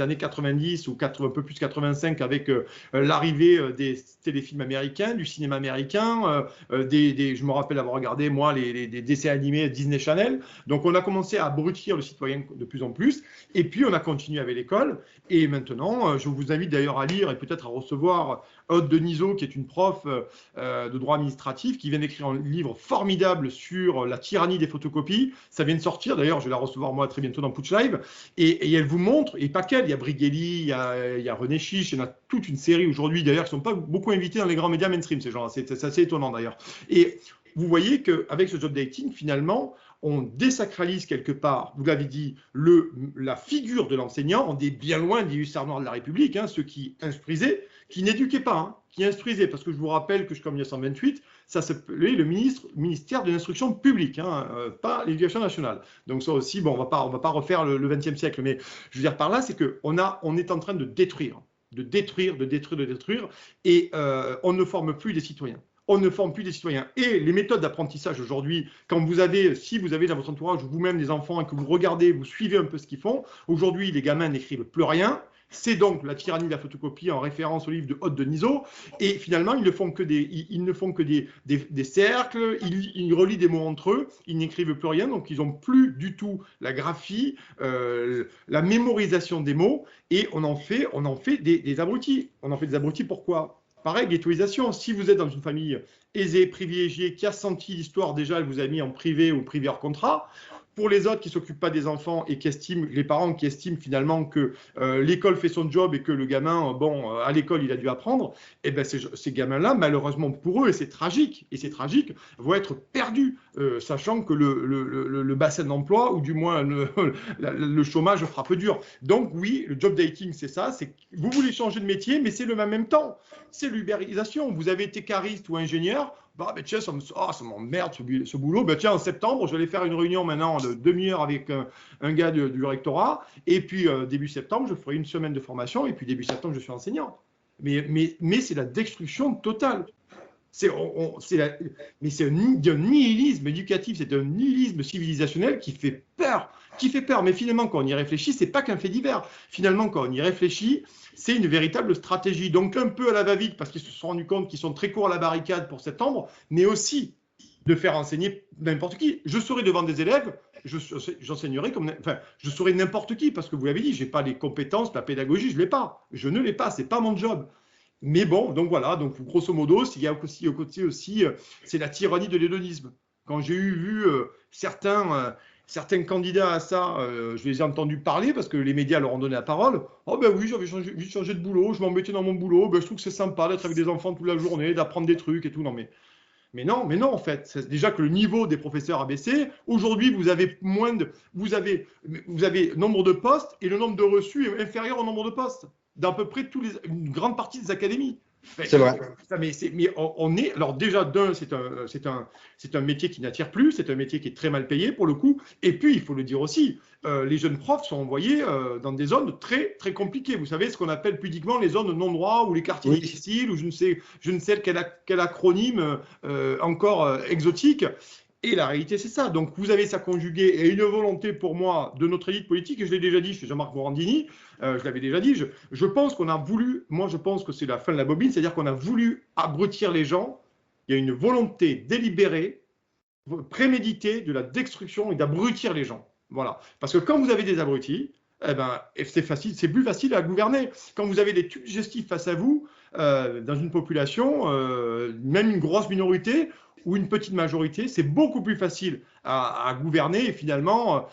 années 90 ou un peu plus 85 avec l'arrivée des téléfilms américains, du cinéma américain, je me rappelle avoir regardé moi les dessins animés Disney Channel. Donc on a commencé à abrutir le citoyen de plus en plus et puis on a continué avec l'école et maintenant je vous invite d'ailleurs à lire et peut-être à recevoir Aude Denisot qui est une prof de droit administratif qui vient d'écrire un livre formidable sur la tyrannie des photocopies. Ça vient de sortir d'ailleurs, je vais la recevoir moi très bientôt dans Putsch Live et elle vous montre, et pas qu'elle, il y a Brigelli, il y a René Chiche, il y en a toute une série aujourd'hui d'ailleurs qui ne sont pas beaucoup invités dans les grands médias mainstream, ces gens-là, c'est assez étonnant d'ailleurs. Et vous voyez qu'avec ce job dating, finalement, on désacralise quelque part, vous l'avez dit, la figure de l'enseignant. On est bien loin des hussards noirs de la République, ceux qui instruisaient, qui n'éduquaient pas, qui instruisaient. Parce que je vous rappelle que jusqu'en 1928, ça s'appelait le ministère de l'instruction publique, pas l'éducation nationale. Donc ça aussi, bon, on va pas refaire le XXe siècle, mais je veux dire par là, c'est qu'on est en train de détruire, et on ne forme plus des citoyens. On ne forme plus des citoyens. Et les méthodes d'apprentissage aujourd'hui, si vous avez dans votre entourage vous-même des enfants et que vous regardez, vous suivez un peu ce qu'ils font, aujourd'hui, les gamins n'écrivent plus rien. C'est donc la tyrannie de la photocopie en référence au livre de Haute de Nizot. Et finalement, ils ne font que des cercles, ils relient des mots entre eux, ils n'écrivent plus rien, donc ils n'ont plus du tout la graphie, la mémorisation des mots, et on en fait des abrutis. On en fait des abrutis pourquoi? Pareil, ghettoisation. Si vous êtes dans une famille aisée, privilégiée, qui a senti l'histoire déjà, elle vous a mis en privé ou privé hors contrat. Pour les autres qui ne s'occupent pas des enfants et qui estiment, les parents qui estiment finalement que l'école fait son job et que le gamin, à l'école, il a dû apprendre, eh ben ces gamins-là, malheureusement pour eux, et c'est tragique, vont être perdus, sachant que le bassin d'emploi, ou du moins le chômage frappe dur. Donc oui, le job dating, c'est ça, c'est vous voulez changer de métier, mais c'est le même temps. C'est l'ubérisation. Vous avez été cariste ou ingénieur, tiens, ça m'emmerde ce boulot. Tiens, en septembre, je vais aller faire une réunion maintenant de demi-heure avec un gars du rectorat. Et puis, début septembre, je ferai une semaine de formation. Et puis, début septembre, je suis enseignant. Mais c'est la destruction totale. Mais c'est un nihilisme éducatif, c'est un nihilisme civilisationnel qui fait peur. Mais finalement, quand on y réfléchit, c'est pas qu'un fait divers. Finalement, quand on y réfléchit, c'est une véritable stratégie. Donc un peu à la va-vite, parce qu'ils se sont rendus compte qu'ils sont très courts à la barricade pour septembre, mais aussi de faire enseigner n'importe qui. Je serai devant des élèves, j'enseignerai je serai n'importe qui, parce que vous l'avez dit, je n'ai pas les compétences, la pédagogie, je ne l'ai pas. Je ne l'ai pas, ce n'est pas mon job. Mais bon, donc voilà, donc grosso modo, il y a aussi au côté aussi, c'est la tyrannie de l'hédonisme. Quand j'ai vu certains candidats à ça, je les ai entendus parler parce que les médias leur ont donné la parole. Oh ben oui, j'avais changé de boulot, je m'embêtais dans mon boulot, je trouve que c'est sympa d'être avec des enfants toute la journée, d'apprendre des trucs et tout. Non, mais non, en fait. C'est déjà que le niveau des professeurs a baissé. Aujourd'hui, vous avez nombre de postes et le nombre de reçus est inférieur au nombre de postes d'à peu près une grande partie des académies. C'est vrai. Mais on est, alors déjà, c'est un métier qui n'attire plus, c'est un métier qui est très mal payé pour le coup. Et puis, il faut le dire aussi, les jeunes profs sont envoyés dans des zones très, très compliquées. Vous savez, ce qu'on appelle pudiquement les zones non-droit ou les quartiers difficiles, ou je ne sais quel acronyme encore exotique. Et la réalité, c'est ça. Donc, vous avez ça conjugué et une volonté pour moi de notre élite politique, et je l'ai déjà dit, je suis Jean-Marc Morandini, je l'avais déjà dit, je pense qu'on a voulu, moi je pense que c'est la fin de la bobine, c'est-à-dire qu'on a voulu abrutir les gens. Il y a une volonté délibérée, préméditée de la destruction et d'abrutir les gens. Voilà. Parce que quand vous avez des abrutis, c'est facile, c'est plus facile à gouverner. Quand vous avez des tubes digestifs face à vous, dans une population, même une grosse minorité, ou une petite majorité, c'est beaucoup plus facile à gouverner. Et finalement,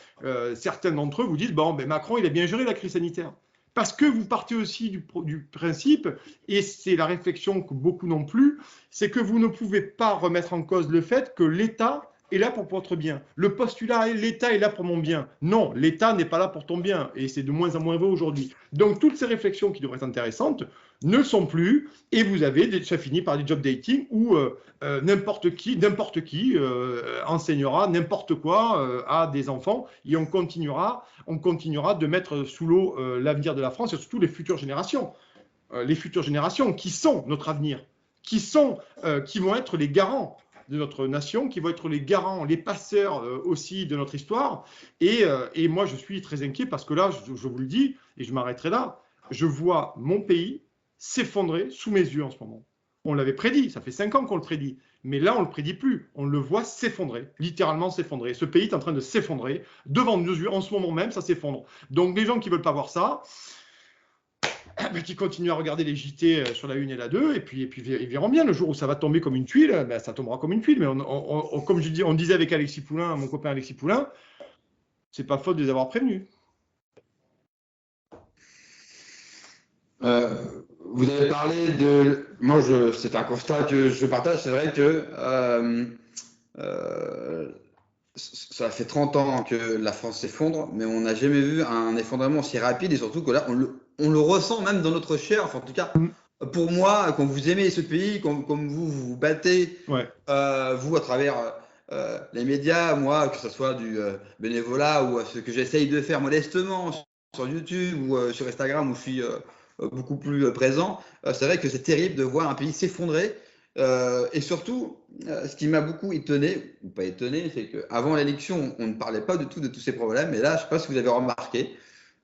certains d'entre eux vous disent Macron, il a bien géré la crise sanitaire. Parce que vous partez aussi du principe, et c'est la réflexion que beaucoup n'ont plus, c'est que vous ne pouvez pas remettre en cause le fait que l'État est là pour votre bien. Le postulat est l'État est là pour mon bien. Non, l'État n'est pas là pour ton bien. Et c'est de moins en moins vrai aujourd'hui. Donc, toutes ces réflexions qui devraient être intéressantes ne le sont plus. Et ça finit par des job dating où n'importe qui enseignera n'importe quoi à des enfants. Et on continuera de mettre sous l'eau l'avenir de la France et surtout les futures générations. Les futures générations qui sont notre avenir, qui vont être les garants de notre nation, qui vont être les garants, les passeurs aussi de notre histoire. Et moi, je suis très inquiet parce que là, je vous le dis, et je m'arrêterai là, je vois mon pays s'effondrer sous mes yeux en ce moment. On l'avait prédit, ça fait 5 ans qu'on le prédit, mais là, on ne le prédit plus. On le voit s'effondrer, littéralement s'effondrer. Ce pays est en train de s'effondrer devant nos yeux, en ce moment même, ça s'effondre. Donc, les gens qui ne veulent pas voir ça, qui continuent à regarder les JT sur la 1 et la 2, et puis ils verront bien le jour où ça va tomber comme une tuile, ça tombera comme une tuile. Mais comme on disait avec Alexis Poulain, mon copain Alexis Poulain, c'est pas faute de les avoir prévenus. Vous avez parlé de... Moi, c'est un constat que je partage. C'est vrai que ça fait 30 ans que la France s'effondre, mais on n'a jamais vu un effondrement aussi rapide, et surtout que là, on le ressent même dans notre chair. Enfin, en tout cas, pour moi, quand vous aimez ce pays, comme vous vous battez, vous, à travers les médias, moi, que ce soit du bénévolat ou ce que j'essaye de faire modestement sur YouTube ou sur Instagram où je suis beaucoup plus présent, c'est vrai que c'est terrible de voir un pays s'effondrer. Et surtout, ce qui m'a beaucoup étonné, ou pas étonné, c'est qu'avant l'élection, on ne parlait pas du tout de tous ces problèmes. Et là, je ne sais pas si vous avez remarqué,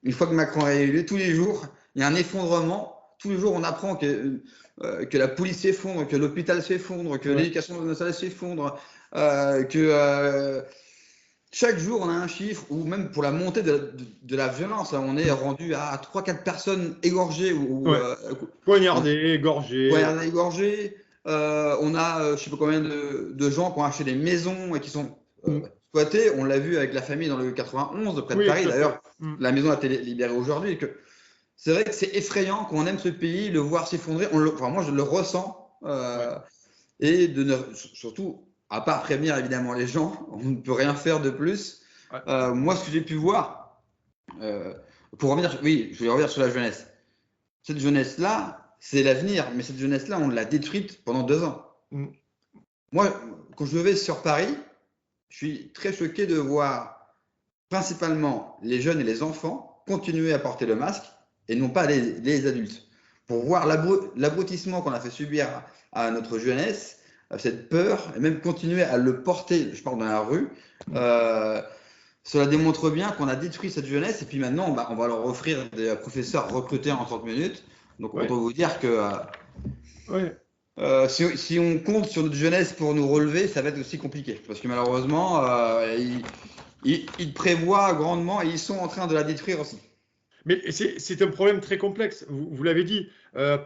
une fois que Macron est élu, tous les jours, il y a un effondrement. Tous les jours, on apprend que la police s'effondre, que l'hôpital s'effondre, que l'éducation nationale s'effondre, que chaque jour, on a un chiffre, ou même pour la montée de la violence, on est rendu à 3-4 personnes égorgées ou poignardées, égorgées. Égorgées. On a je ne sais pas combien de gens qui ont acheté des maisons et qui sont exploitées. On l'a vu avec la famille dans le 91, près de Paris. D'ailleurs, la maison a été libérée aujourd'hui. C'est vrai que c'est effrayant qu'on aime ce pays, le voir s'effondrer. Enfin, moi, je le ressens. Et surtout, à part prévenir évidemment les gens, on ne peut rien faire de plus. Moi, ce que j'ai pu voir, pour revenir, je voulais revenir sur la jeunesse. Cette jeunesse-là, c'est l'avenir, mais cette jeunesse-là, on l'a détruite pendant 2 ans. Moi, quand je vais sur Paris, je suis très choqué de voir principalement les jeunes et les enfants continuer à porter le masque et non pas les adultes. Pour voir l'abrutissement qu'on a fait subir à notre jeunesse, cette peur, et même continuer à le porter, je parle dans la rue, cela démontre bien qu'on a détruit cette jeunesse et puis maintenant, on va leur offrir des professeurs recrutés en 30 minutes. Donc, on doit vous dire que si on compte sur notre jeunesse pour nous relever, ça va être aussi compliqué. Parce que malheureusement, ils prévoient grandement et ils sont en train de la détruire aussi. Mais c'est un problème très complexe. Vous l'avez dit,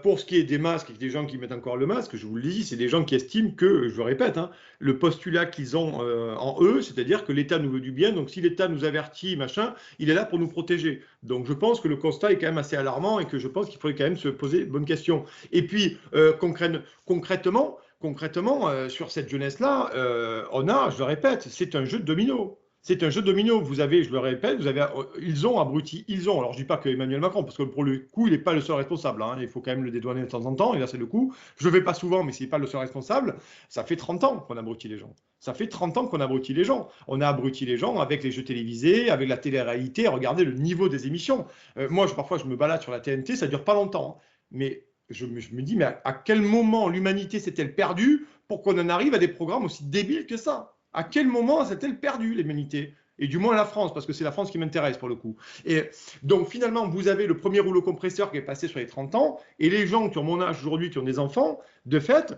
pour ce qui est des masques et des gens qui mettent encore le masque, je vous le dis, c'est des gens qui estiment que, je le répète, le postulat qu'ils ont en eux, c'est-à-dire que l'État nous veut du bien, donc si l'État nous avertit, machin, il est là pour nous protéger. Donc je pense que le constat est quand même assez alarmant et que je pense qu'il faudrait quand même se poser de bonnes questions. Et puis, concrètement, sur cette jeunesse-là, je le répète, c'est un jeu de domino. C'est un jeu de domino. Vous avez, je le répète, ils ont abruti. Alors, je ne dis pas que Emmanuel Macron, parce que pour le coup, il n'est pas le seul responsable. Il faut quand même le dédouaner de temps en temps. Et là, c'est le coup. Je ne le fais pas souvent, mais ce n'est pas le seul responsable. Ça fait 30 ans qu'on abrutit les gens. Ça fait 30 ans qu'on abrutit les gens. On a abruti les gens avec les jeux télévisés, avec la télé-réalité. Regardez le niveau des émissions. Moi, parfois, je me balade sur la TNT. Ça ne dure pas longtemps. Mais je me dis, mais à quel moment l'humanité s'est-elle perdue pour qu'on en arrive à des programmes aussi débiles que ça ? À quel moment s'est-elle perdue, l'humanité? Et du moins la France, parce que c'est la France qui m'intéresse pour le coup. Et donc finalement, vous avez le premier rouleau compresseur qui est passé sur les 30 ans, et les gens qui ont mon âge aujourd'hui, qui ont des enfants, de fait,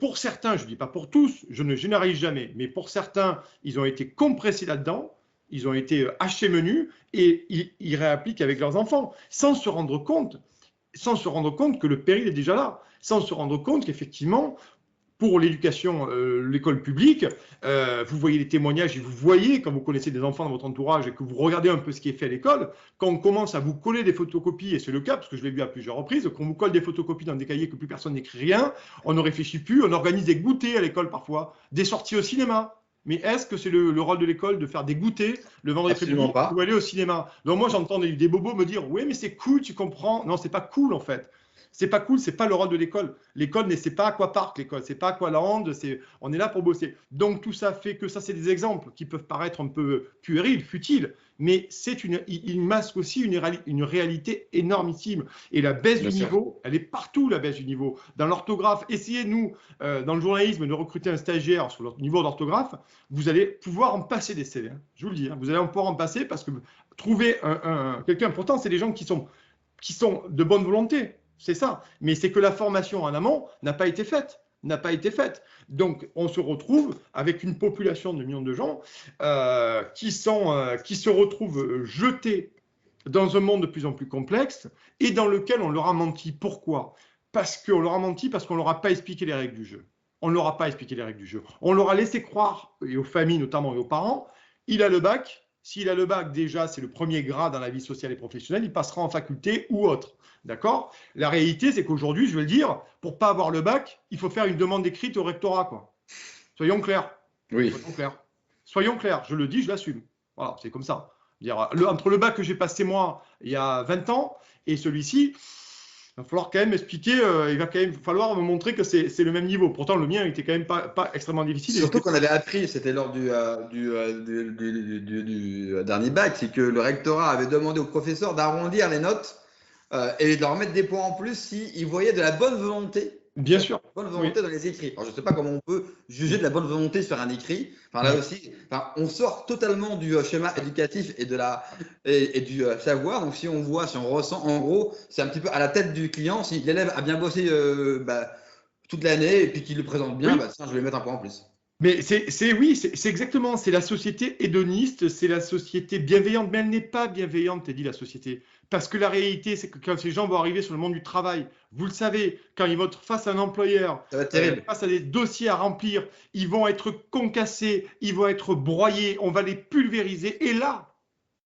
pour certains, je ne dis pas pour tous, je ne généralise jamais, mais pour certains, ils ont été compressés là-dedans, ils ont été hachés menus, et ils réappliquent avec leurs enfants, sans se rendre compte que le péril est déjà là, sans se rendre compte qu'effectivement, pour l'éducation, l'école publique, vous voyez les témoignages et vous voyez, quand vous connaissez des enfants dans votre entourage et que vous regardez un peu ce qui est fait à l'école, quand on commence à vous coller des photocopies, et c'est le cas, parce que je l'ai vu à plusieurs reprises, qu'on vous colle des photocopies dans des cahiers que plus personne n'écrit rien, on ne réfléchit plus, on organise des goûters à l'école parfois, des sorties au cinéma. Mais est-ce que c'est le rôle de l'école de faire des goûters le vendredi après-midi pour aller au cinéma? Donc moi, j'entends des bobos me dire « Oui, mais c'est cool, tu comprends ». Non, c'est pas cool en fait. C'est pas cool, c'est pas le rôle de l'école. L'école, c'est pas Aquapark, l'école, c'est pas Aqualand, on est là pour bosser. Donc tout ça fait que ça, c'est des exemples qui peuvent paraître un peu puérils, futiles, mais il masque aussi une réalité énormissime. Et la baisse du niveau, elle est partout, la baisse du niveau. Dans l'orthographe, essayez, nous, dans le journalisme, de recruter un stagiaire sur le niveau d'orthographe, vous allez pouvoir en passer des CV. Je vous le dis, vous allez pouvoir en passer parce que trouver quelqu'un, pourtant, c'est des gens qui sont de bonne volonté. C'est ça. Mais c'est que la formation en amont n'a pas été faite. Donc, on se retrouve avec une population de millions de gens qui se retrouvent jetés dans un monde de plus en plus complexe et dans lequel on leur a menti. Pourquoi? Parce qu'on leur a menti, parce qu'on ne leur a pas expliqué les règles du jeu. On ne leur a pas expliqué les règles du jeu. On leur a laissé croire, et aux familles notamment et aux parents, il a le bac. S'il a le bac, déjà, c'est le premier grade dans la vie sociale et professionnelle, il passera en faculté ou autre. D'accord? La réalité, c'est qu'aujourd'hui, je vais le dire, pour ne pas avoir le bac, il faut faire une demande écrite au rectorat, quoi. Soyons clairs. Oui. Soyons clairs. Je le dis, je l'assume. Voilà, c'est comme ça. Entre le bac que j'ai passé moi il y a 20 ans et celui-ci, il va falloir quand même expliquer, il va quand même falloir me montrer que c'est le même niveau. Pourtant, le mien n'était quand même pas extrêmement difficile. Surtout qu'on avait appris, c'était lors du dernier bac, c'est que le rectorat avait demandé aux professeurs d'arrondir les notes et de leur mettre des points en plus s'ils voyaient de la bonne volonté Bien sûr. Bonne volonté dans les écrits. Alors, je ne sais pas comment on peut juger de la bonne volonté sur un écrit. Enfin, là aussi, on sort totalement du schéma éducatif et du savoir. Donc, si on voit, si on ressent, en gros, c'est un petit peu à la tête du client. Si l'élève a bien bossé toute l'année et puis qu'il le présente bien, Oui. tiens, je vais mettre un point en plus. Mais c'est exactement, c'est la société hédoniste, c'est la société bienveillante, mais elle n'est pas bienveillante, t'as dit la société. Parce que la réalité, c'est que quand ces gens vont arriver sur le monde du travail, vous le savez, quand ils vont être face à un employeur, Ça va être terrible. face à des dossiers à remplir, ils vont être concassés, ils vont être broyés, on va les pulvériser. Et là,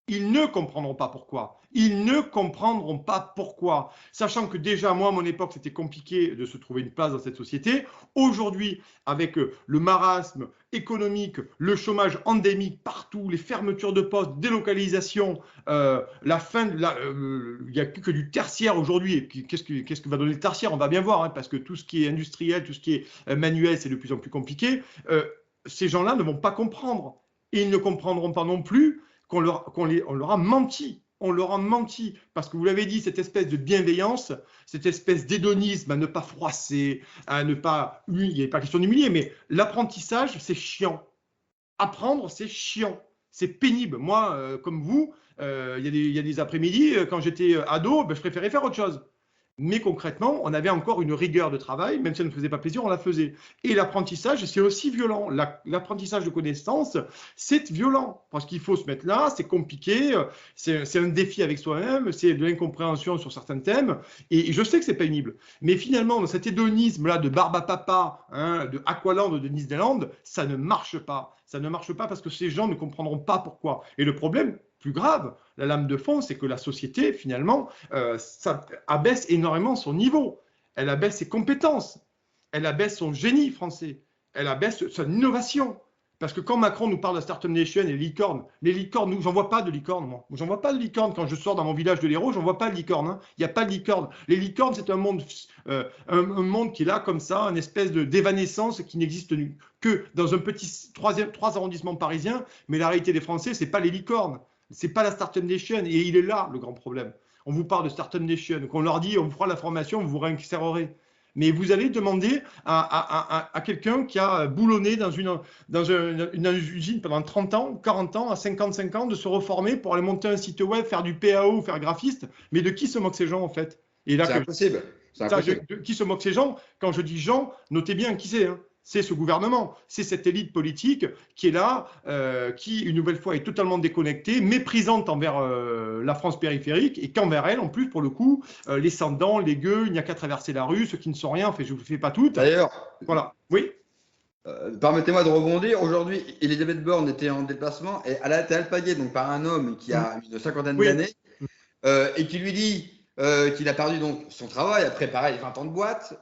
ils ne comprendront pas pourquoi. Ils ne comprendront pas pourquoi. Sachant que déjà, moi, à mon époque, c'était compliqué de se trouver une place dans cette société. Aujourd'hui, avec le marasme économique, le chômage endémique partout, les fermetures de postes, délocalisation, la fin, il n'y a plus que du tertiaire aujourd'hui. Et qu'est-ce que va donner le tertiaire? On va bien voir, hein, parce que tout ce qui est industriel, tout ce qui est manuel, c'est de plus en plus compliqué. Ces gens-là ne vont pas comprendre. Et ils ne comprendront pas non plus on leur a menti. On leur a menti. Parce que vous l'avez dit, cette espèce de bienveillance, cette espèce d'hédonisme à ne pas froisser, à ne pas humilier. Il n'est pas question d'humilier, mais l'apprentissage, c'est chiant. Apprendre, c'est chiant. C'est pénible. Moi, comme vous, il y a des après-midi, quand j'étais ado, je préférais faire autre chose. Mais concrètement, on avait encore une rigueur de travail, même si ça ne nous faisait pas plaisir, on la faisait. Et l'apprentissage, c'est aussi violent. L'apprentissage de connaissances, c'est violent. Parce qu'il faut se mettre là, c'est compliqué, c'est un défi avec soi-même, c'est de l'incompréhension sur certains thèmes. Et je sais que c'est pénible. Mais finalement, dans cet hédonisme-là de Barbapapa, hein, de Aqualand, de Disneyland, ça ne marche pas. Ça ne marche pas parce que ces gens ne comprendront pas pourquoi. Et le problème, plus grave, la lame de fond, c'est que la société, finalement, ça abaisse énormément son niveau. Elle abaisse ses compétences. Elle abaisse son génie français. Elle abaisse son innovation. Parce que quand Macron nous parle de Startup Nation et les licornes, j'en vois pas de licornes, moi. J'en vois pas de licornes. Quand je sors dans mon village de l'Hérault, j'en vois pas de licornes. Hein. Il n'y a pas de licornes. Les licornes, c'est un monde qui est là comme ça, une espèce d'évanescence qui n'existe que dans un petit 3 arrondissements parisiens. Mais la réalité des Français, c'est pas les licornes. C'est pas la Startup Nation. Et il est là, le grand problème. On vous parle de Startup Nation, qu'on leur dit, on vous fera la formation, vous vous réinsérerez. Mais vous allez demander à quelqu'un qui a boulonné dans une usine pendant 30 ans, 40 ans, à 55 ans, de se reformer pour aller monter un site web, faire du PAO, faire graphiste. Mais de qui se moquent ces gens, en fait? Et là, C'est impossible. qui se moquent ces gens? Quand je dis gens, notez bien qui c'est. Hein. C'est ce gouvernement, c'est cette élite politique qui est là, qui, une nouvelle fois, est totalement déconnectée, méprisante envers la France périphérique, et qu'envers elle, en plus, pour le coup, les sans-dents, les gueux, il n'y a qu'à traverser la rue, ceux qui ne sont rien, enfin, je ne vous fais pas toutes. D'ailleurs, voilà. Oui. Permettez-moi de rebondir. Aujourd'hui, Elisabeth Borne était en déplacement et elle a été alpaguée donc, par un homme qui a une cinquantaine d'années et qui lui dit qu'il a perdu donc son travail après, pareil, 20 ans de boîte,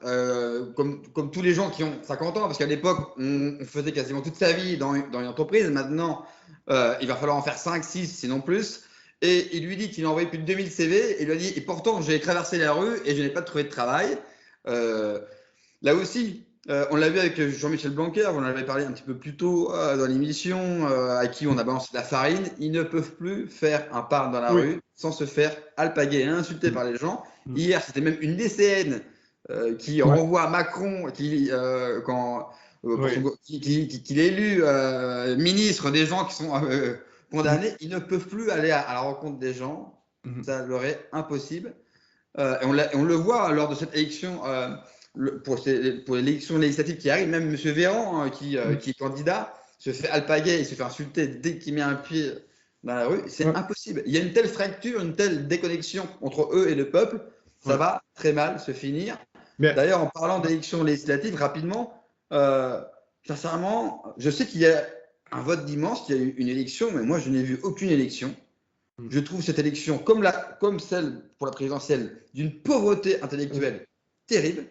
comme tous les gens qui ont 50 ans, parce qu'à l'époque, on faisait quasiment toute sa vie dans une entreprise. Maintenant, il va falloir en faire 5, 6, sinon plus. Et il lui dit qu'il a envoyé plus de 2000 CV et il lui a dit, et pourtant, j'ai traversé la rue et je n'ai pas trouvé de travail. Là aussi, on l'a vu avec Jean-Michel Blanquer, on en avait parlé un petit peu plus tôt dans l'émission, à qui on a balancé la farine. Ils ne peuvent plus faire un pas dans la rue sans se faire alpaguer et insulter par les gens. Hier, c'était même une lycéenne qui renvoie à Macron, qu'il est élu ministre des gens qui sont condamnés. Ils ne peuvent plus aller à la rencontre des gens. Ça leur est impossible. Et on le voit lors de cette élection. Pour l'élection législative qui arrive, même M. Véran, hein, qui est candidat, se fait alpaguer, il se fait insulter dès qu'il met un pied dans la rue. C'est impossible. Il y a une telle fracture, une telle déconnexion entre eux et le peuple, ça va très mal se finir. D'ailleurs, en parlant d'élection législative, rapidement, sincèrement, je sais qu'il y a un vote dimanche, qu'il y a eu une élection, mais moi, je n'ai vu aucune élection. Je trouve cette élection, comme celle pour la présidentielle, d'une pauvreté intellectuelle terrible.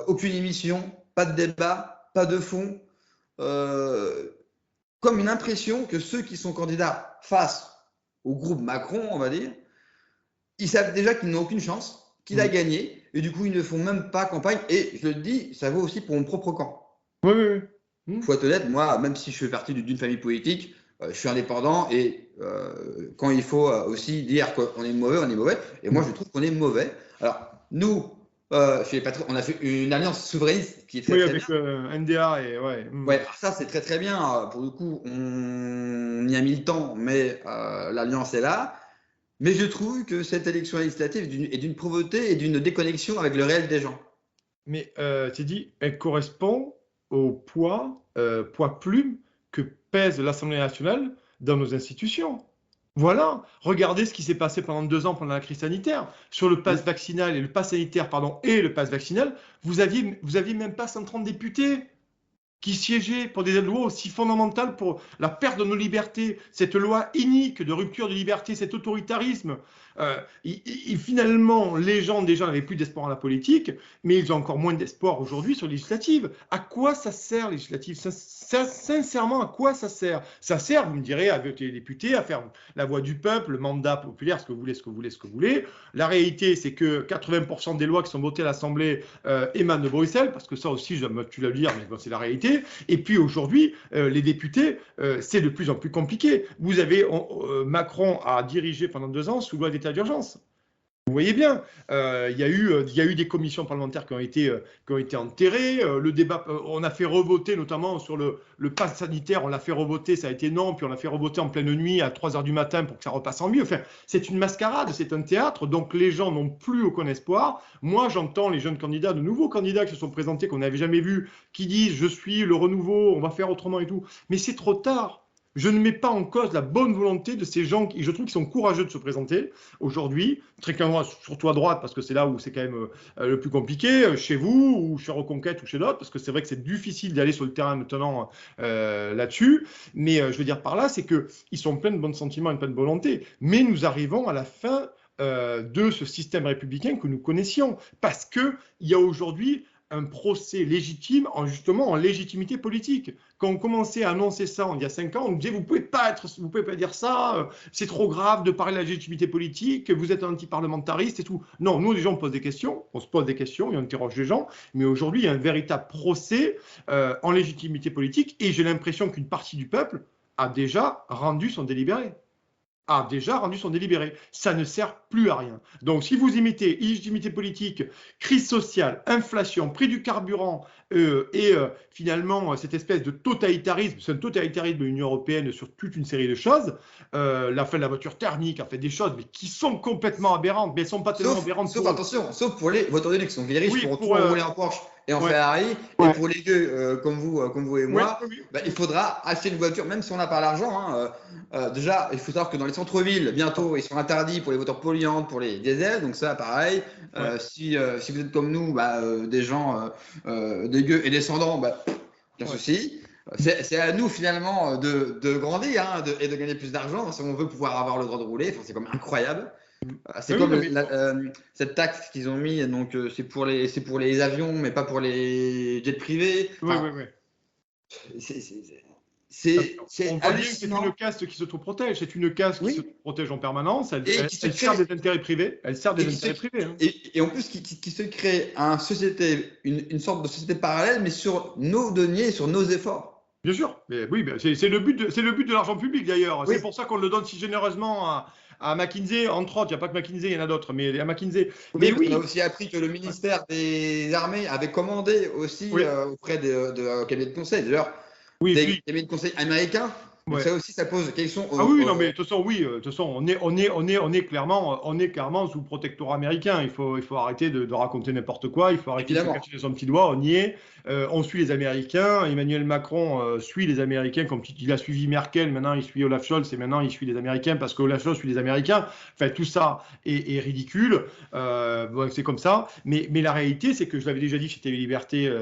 Aucune émission, pas de débat, pas de fond, comme une impression que ceux qui sont candidats face au groupe Macron, on va dire, ils savent déjà qu'ils n'ont aucune chance, qu'il a gagné, et du coup ils ne font même pas campagne, et je le dis, ça vaut aussi pour mon propre camp. Faut être honnête, moi, même si je fais partie d'une famille politique, je suis indépendant, et quand il faut aussi dire qu'on est mauvais, on est mauvais, et moi je trouve qu'on est mauvais. Alors, nous, On a fait une alliance souverainiste qui est très Oui, très avec bien. NDA et ouais. Ouais, alors ça c'est très très bien. Pour le coup, on y a mis le temps, mais l'alliance est là. Mais je trouve que cette élection législative est d'une pauvreté et d'une déconnexion avec le réel des gens. Mais tu dit, elle correspond au poids plume que pèse l'Assemblée nationale dans nos institutions. Voilà, regardez ce qui s'est passé pendant 2 ans pendant la crise sanitaire. Sur le pass vaccinal et le pass sanitaire, pardon, et le pass vaccinal, vous aviez même pas 130 députés qui siégeaient pour des lois aussi fondamentales pour la perte de nos libertés, cette loi inique de rupture de liberté, cet autoritarisme. Finalement, les gens déjà n'avaient plus d'espoir en la politique, mais ils ont encore moins d'espoir aujourd'hui sur les législatives. À quoi ça sert, les législatives? Sincèrement, à quoi ça sert? Ça sert, vous me direz, à voter les députés, à faire la voix du peuple, le mandat populaire, ce que vous voulez, ce que vous voulez, ce que vous voulez. La réalité, c'est que 80% des lois qui sont votées à l'Assemblée émanent de Bruxelles, parce que ça aussi, tu l'as dit, mais bon, c'est la réalité. Et puis aujourd'hui, les députés, c'est de plus en plus compliqué. Vous avez Macron a dirigé pendant 2 ans sous loi d'état d'urgence. Vous voyez bien, il y a eu des commissions parlementaires qui ont été enterrées. Le débat, on a fait revoter, notamment sur le pass sanitaire, on l'a fait revoter, ça a été non, puis on l'a fait revoter en pleine nuit à 3 heures du matin pour que ça repasse en mieux. Enfin, c'est une mascarade, c'est un théâtre, donc les gens n'ont plus aucun espoir. Moi, j'entends les jeunes candidats, de nouveaux candidats qui se sont présentés, qu'on n'avait jamais vus, qui disent « je suis le renouveau, on va faire autrement et tout ». Mais c'est trop tard. Je ne mets pas en cause la bonne volonté de ces gens qui, je trouve, qui sont courageux de se présenter aujourd'hui, très clairement, surtout à droite, parce que c'est là où c'est quand même le plus compliqué, chez vous, ou chez Reconquête, ou chez d'autres, parce que c'est vrai que c'est difficile d'aller sur le terrain maintenant là-dessus. Mais je veux dire par là, c'est qu'ils sont pleins de bons sentiments et plein de volonté. Mais nous arrivons à la fin de ce système républicain que nous connaissions, parce qu'il y a aujourd'hui un procès légitime justement en légitimité politique. Quand on commençait à annoncer ça il y a 5 ans, on nous disait vous pouvez pas dire ça, c'est trop grave de parler de la légitimité politique, vous êtes anti-parlementariste et tout. Non, nous les gens on se pose des questions et on interroge les gens, mais aujourd'hui il y a un véritable procès en légitimité politique et j'ai l'impression qu'une partie du peuple a déjà rendu son délibéré. Ça ne sert plus à rien. Donc, si vous imitez illégitimité politique, crise sociale, inflation, prix du carburant finalement cette espèce de totalitarisme, c'est un totalitarisme de l'Union européenne sur toute une série de choses, la fin de la voiture thermique, a fait des choses mais qui sont complètement aberrantes, mais elles ne sont pas tellement aberrantes pour... Attention, sauf pour les voitures qui sont riches, oui, pour rouler en Porsche et en Ferrari, et pour les gueux comme vous et moi, il faudra acheter une voiture, même si on n'a pas l'argent. Déjà, il faut savoir que dans les centres-villes, bientôt, ils sont interdits pour les voitures polluantes, pour les diesels, donc ça, pareil. Si vous êtes comme nous, des gens des gueux et descendants, aucun souci. C'est à nous finalement de grandir et de gagner plus d'argent si on veut pouvoir avoir le droit de rouler. Enfin, c'est comme incroyable. C'est comme cette taxe qu'ils ont mis, donc c'est pour les avions, mais pas pour les jets privés. Enfin, c'est hallucinant. C'est une caste qui s'autoprotège. C'est une caste qui se protège en permanence. Elle sert des intérêts privés. Elle sert des intérêts privés. Et en plus, qui se crée une sorte de société parallèle, mais sur nos deniers, sur nos efforts. Bien sûr. Mais oui, c'est le but de l'argent public d'ailleurs. Oui. C'est pour ça qu'on le donne si généreusement à McKinsey, entre autres. Il n'y a pas que McKinsey, il y en a d'autres, mais à McKinsey. Mais oui. On a aussi appris que le ministère des Armées avait commandé aussi auprès de cabinets de conseil. D'ailleurs, des cabinets de conseil américains. Donc ça aussi, ça pose question. Non, mais de toute façon, on est clairement sous protectorat américain. Il faut arrêter de raconter n'importe quoi. Il faut arrêter de se cacher de son petit doigt. On y est. On suit les Américains. Emmanuel Macron suit les Américains comme il a suivi Merkel. Maintenant, il suit Olaf Scholz et maintenant, il suit les Américains parce que Olaf Scholz suit les Américains. Enfin, tout ça est ridicule. C'est comme ça. Mais la réalité, c'est que je l'avais déjà dit chez TV Liberté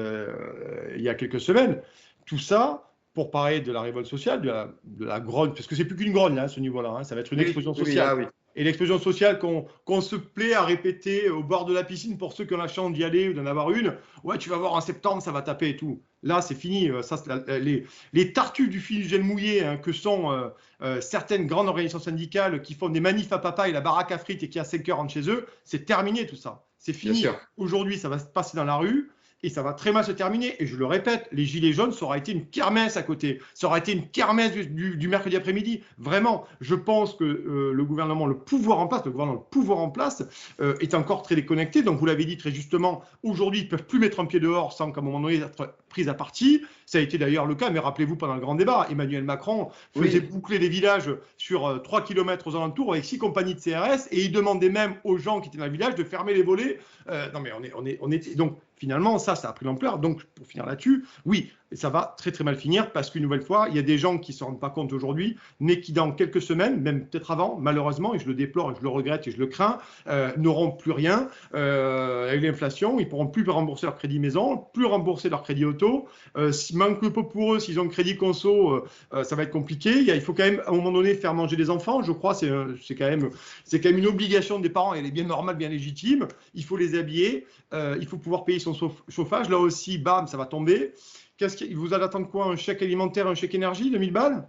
il y a quelques semaines. Tout ça, pour parler de la révolte sociale, de la grogne, parce que c'est plus qu'une grogne à ce niveau-là, ça va être une explosion sociale. Et l'explosion sociale qu'on se plaît à répéter au bord de la piscine pour ceux qui ont la chance d'y aller ou d'en avoir une. Ouais, tu vas voir en septembre, ça va taper et tout. Là, c'est fini. Ça, les tartues du fil mouillé que sont certaines grandes organisations syndicales qui font des manifs à papa et la baraque à frites et qui à 5 heures rentrent chez eux, c'est terminé tout ça. C'est fini. Aujourd'hui, ça va se passer dans la rue. et ça va très mal se terminer. Et je le répète, les gilets jaunes, ça aura été une kermesse à côté. Ça aura été une kermesse du mercredi après-midi. Vraiment, je pense que le gouvernement, le pouvoir en place est encore très déconnecté. Donc, vous l'avez dit très justement, aujourd'hui, ils ne peuvent plus mettre un pied dehors sans qu'à un moment donné, être pris à partie. Ça a été d'ailleurs le cas, mais rappelez-vous, pendant le grand débat, Emmanuel Macron faisait boucler les villages sur 3 km aux alentours avec 6 compagnies de CRS, et il demandait même aux gens qui étaient dans le village de fermer les volets. Non, mais on est. Donc, finalement, ça a pris l'ampleur. Donc, pour finir là-dessus, oui, ça va très très mal finir parce qu'une nouvelle fois, il y a des gens qui ne se rendent pas compte aujourd'hui, mais qui dans quelques semaines, même peut-être avant, malheureusement, et je le déplore, et je le regrette et je le crains, n'auront plus rien. Avec l'inflation, ils ne pourront plus rembourser leur crédit maison, plus rembourser leur crédit auto. S'il manque peu pour eux, s'ils ont crédit conso, ça va être compliqué. Il faut quand même, à un moment donné, faire manger les enfants. Je crois c'est quand même une obligation des parents. Elle est bien normale, bien légitime. Il faut les habiller. Il faut pouvoir payer son chauffage. Là aussi, bam, ça va tomber. Vous allez attendre quoi? Un chèque alimentaire, un chèque énergie, 2000 balles?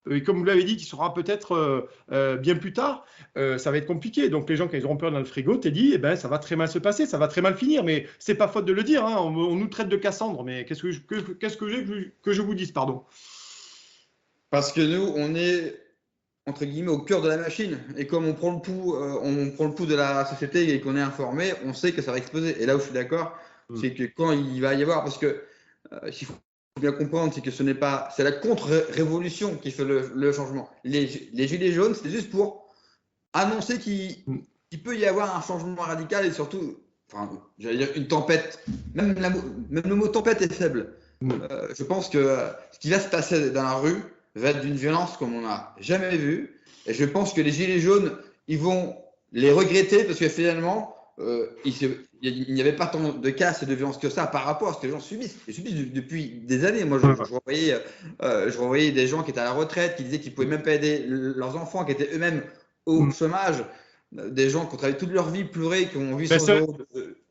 Et comme vous l'avez dit, qui sera peut-être bien plus tard, ça va être compliqué. Donc les gens, quand ils auront peur dans le frigo, t'es dit, eh ben, ça va très mal se passer, ça va très mal finir. Mais c'est pas faute de le dire, hein. On nous traite de Cassandre. Mais qu'est-ce que je vous dise, pardon? Parce que nous, on est entre guillemets au cœur de la machine. Et comme on prend le pouls de la société et qu'on est informé, on sait que ça va exploser. Et là où je suis d'accord, c'est que quand il va y avoir, parce que s'il faut bien comprendre, c'est que c'est la contre-révolution qui fait le changement. Les gilets jaunes, c'est juste pour annoncer qu'il peut y avoir un changement radical et surtout, enfin, j'allais dire une tempête. Même le mot tempête est faible. Je pense que ce qui va se passer dans la rue va être d'une violence comme on n'a jamais vu. Et je pense que les gilets jaunes, ils vont les regretter parce que finalement, il n'y avait pas tant de casse et de violence que ça par rapport à ce que les gens subissent. Ils subissent depuis des années. Moi, je revoyais des gens qui étaient à la retraite, qui disaient qu'ils ne pouvaient même pas aider leurs enfants, qui étaient eux-mêmes au chômage. Des gens qui ont travaillé toute leur vie, pleuré, qui ont vu sur le dos.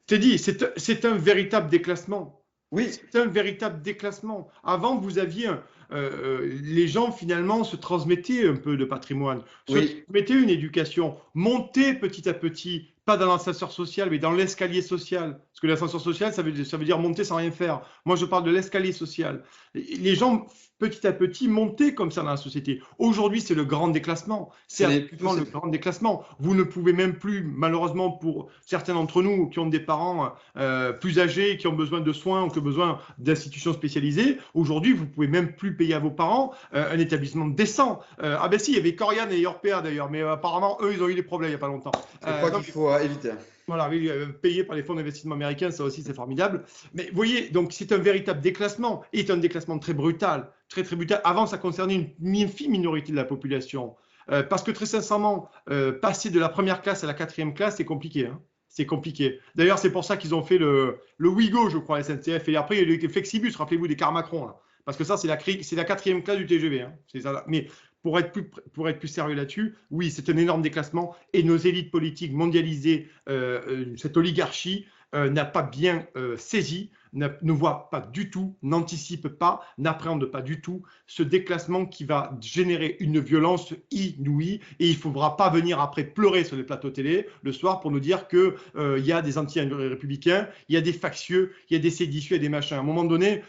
T'es dit, c'est un véritable déclassement. Oui. C'est un véritable déclassement. Avant, vous aviez les gens finalement se transmettaient un peu de patrimoine, se transmettaient une éducation, montaient petit à petit, pas dans l'ascenseur social, mais dans l'escalier social. Parce que l'ascenseur social, ça veut dire monter sans rien faire. Moi, je parle de l'escalier social. Les gens, petit à petit, montaient comme ça dans la société. Aujourd'hui, c'est le grand déclassement. C'est absolument le grand déclassement. Vous ne pouvez même plus, malheureusement, pour certains d'entre nous qui ont des parents plus âgés, qui ont besoin de soins ou qui ont besoin d'institutions spécialisées, aujourd'hui, vous ne pouvez même plus payer à vos parents un établissement décent. Ah ben si, il y avait Corian et Orpea d'ailleurs, mais apparemment, eux, ils ont eu des problèmes il n'y a pas longtemps. Je crois qu'il faut éviter. Voilà, oui, payé par les fonds d'investissement américains, ça aussi, c'est formidable. Mais vous voyez, donc c'est un véritable déclassement, et c'est un déclassement très brutal, très, très brutal. Avant, ça concernait une infime minorité de la population. Parce que très sincèrement, passer de la première classe à la 4e classe, c'est compliqué. Hein. C'est compliqué. D'ailleurs, c'est pour ça qu'ils ont fait le Ouigo, je crois, à SNCF. Et après, il y a eu les Flexibus, rappelez-vous, des cars Macron. Là. Parce que ça, c'est la 4e classe du TGV. Hein. C'est ça, mais pour être plus sérieux là-dessus, oui, c'est un énorme déclassement. Et nos élites politiques mondialisées, cette oligarchie, n'a pas bien saisi, ne voit pas du tout, n'anticipe pas, n'appréhende pas du tout ce déclassement qui va générer une violence inouïe. Et il ne faudra pas venir après pleurer sur les plateaux télé le soir pour nous dire qu'il y a des anti-républicains, il y a des factieux, il y a des séditieux et des machins. À un moment donné,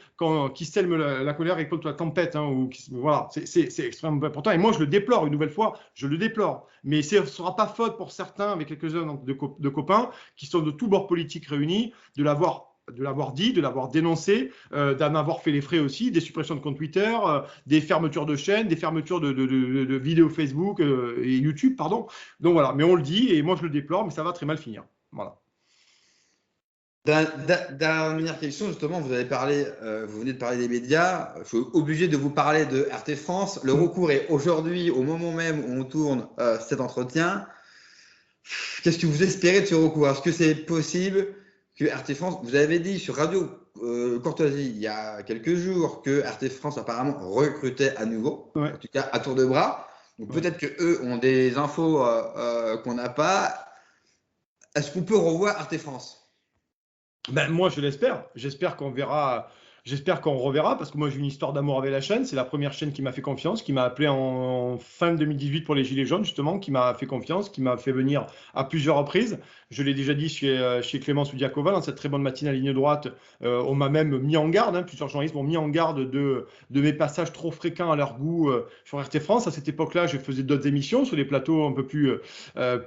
qui sème la colère récolte la tempête. Hein, voilà, c'est extrêmement important. Et moi, je le déplore, une nouvelle fois, je le déplore. Mais ce ne sera pas faute pour certains, avec quelques-uns de copains, qui sont de tous bords politiques réunis, de l'avoir dit, de l'avoir dénoncé, d'en avoir fait les frais aussi, des suppressions de comptes Twitter, des fermetures de chaînes, des fermetures de vidéos Facebook et YouTube, pardon. Donc voilà, mais on le dit et moi je le déplore, mais ça va très mal finir. Voilà. Dernière question, justement, vous venez de parler des médias. Je suis obligé de vous parler de RT France. Le recours est aujourd'hui, au moment même où on tourne cet entretien. Qu'est-ce que vous espérez de ce recours? Est-ce que c'est possible que RT France, vous avez dit sur Radio Courtoisie il y a quelques jours que RT France apparemment recrutait à nouveau, en tout cas à tour de bras. Donc peut-être qu'eux ont des infos qu'on n'a pas. Est-ce qu'on peut revoir RT France? Ben, moi, je l'espère. J'espère qu'on verra. J'espère qu'on reverra parce que moi j'ai une histoire d'amour avec la chaîne. C'est la première chaîne qui m'a fait confiance, qui m'a appelé en fin 2018 pour les Gilets jaunes justement, qui m'a fait confiance, qui m'a fait venir à plusieurs reprises. Je l'ai déjà dit chez Clémence Oudiakova dans cette très bonne matinale ligne droite. On m'a même mis en garde, hein, plusieurs journalistes m'ont mis en garde de mes passages trop fréquents à leur goût sur RT France. À cette époque-là, je faisais d'autres émissions sur des plateaux un peu plus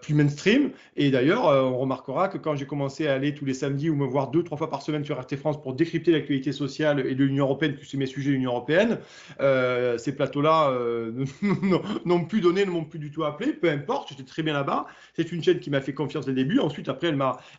mainstream. Et d'ailleurs, on remarquera que quand j'ai commencé à aller tous les samedis ou me voir 2-3 fois par semaine sur RT France pour décrypter l'actualité sociale et de l'Union européenne, puisque c'est mes sujets de l'Union européenne, ces plateaux-là n'ont plus donné, ne m'ont plus du tout appelé. Peu importe, j'étais très bien là-bas. C'est une chaîne qui m'a fait confiance dès le début. Ensuite, après,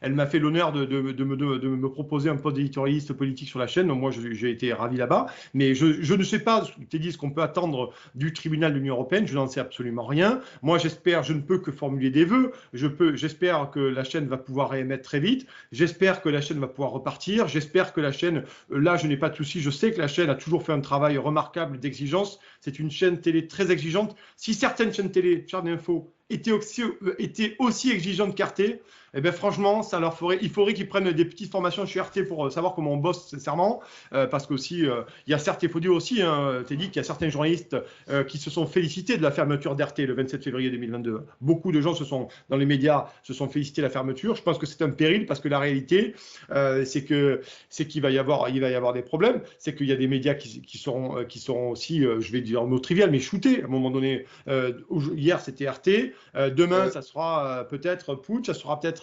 elle m'a fait l'honneur de me proposer un poste d'éditorialiste politique sur la chaîne. Donc, moi, j'ai été ravi là-bas. Mais je ne sais pas, ce qu'on peut attendre du tribunal de l'Union européenne. Je n'en sais absolument rien. Moi, j'espère, je ne peux que formuler des vœux. J'espère que la chaîne va pouvoir réémettre très vite. J'espère que la chaîne va pouvoir repartir. J'espère que la chaîne, là, je n'ai pas de souci. Je sais que la chaîne a toujours fait un travail remarquable d'exigence. C'est une chaîne télé très exigeante. Si certaines chaînes télé, Chaîne d'Info, étaient aussi exigeantes qu'RT, eh bien, franchement, il faudrait qu'ils prennent des petites formations chez RT pour savoir comment on bosse sincèrement. Parce qu'aussi, il y a certes, il faut dire aussi, hein, t'es dit qu'il y a certains journalistes qui se sont félicités de la fermeture d'RT le 27 février 2022. Beaucoup de gens dans les médias se sont félicités de la fermeture. Je pense que c'est un péril parce que la réalité, c'est qu'il va y avoir des problèmes. C'est qu'il y a des médias qui seront aussi, je vais dire un mot trivial, mais shootés à un moment donné. Hier, c'était RT. Demain, ça sera peut-être Putsch, ça sera peut-être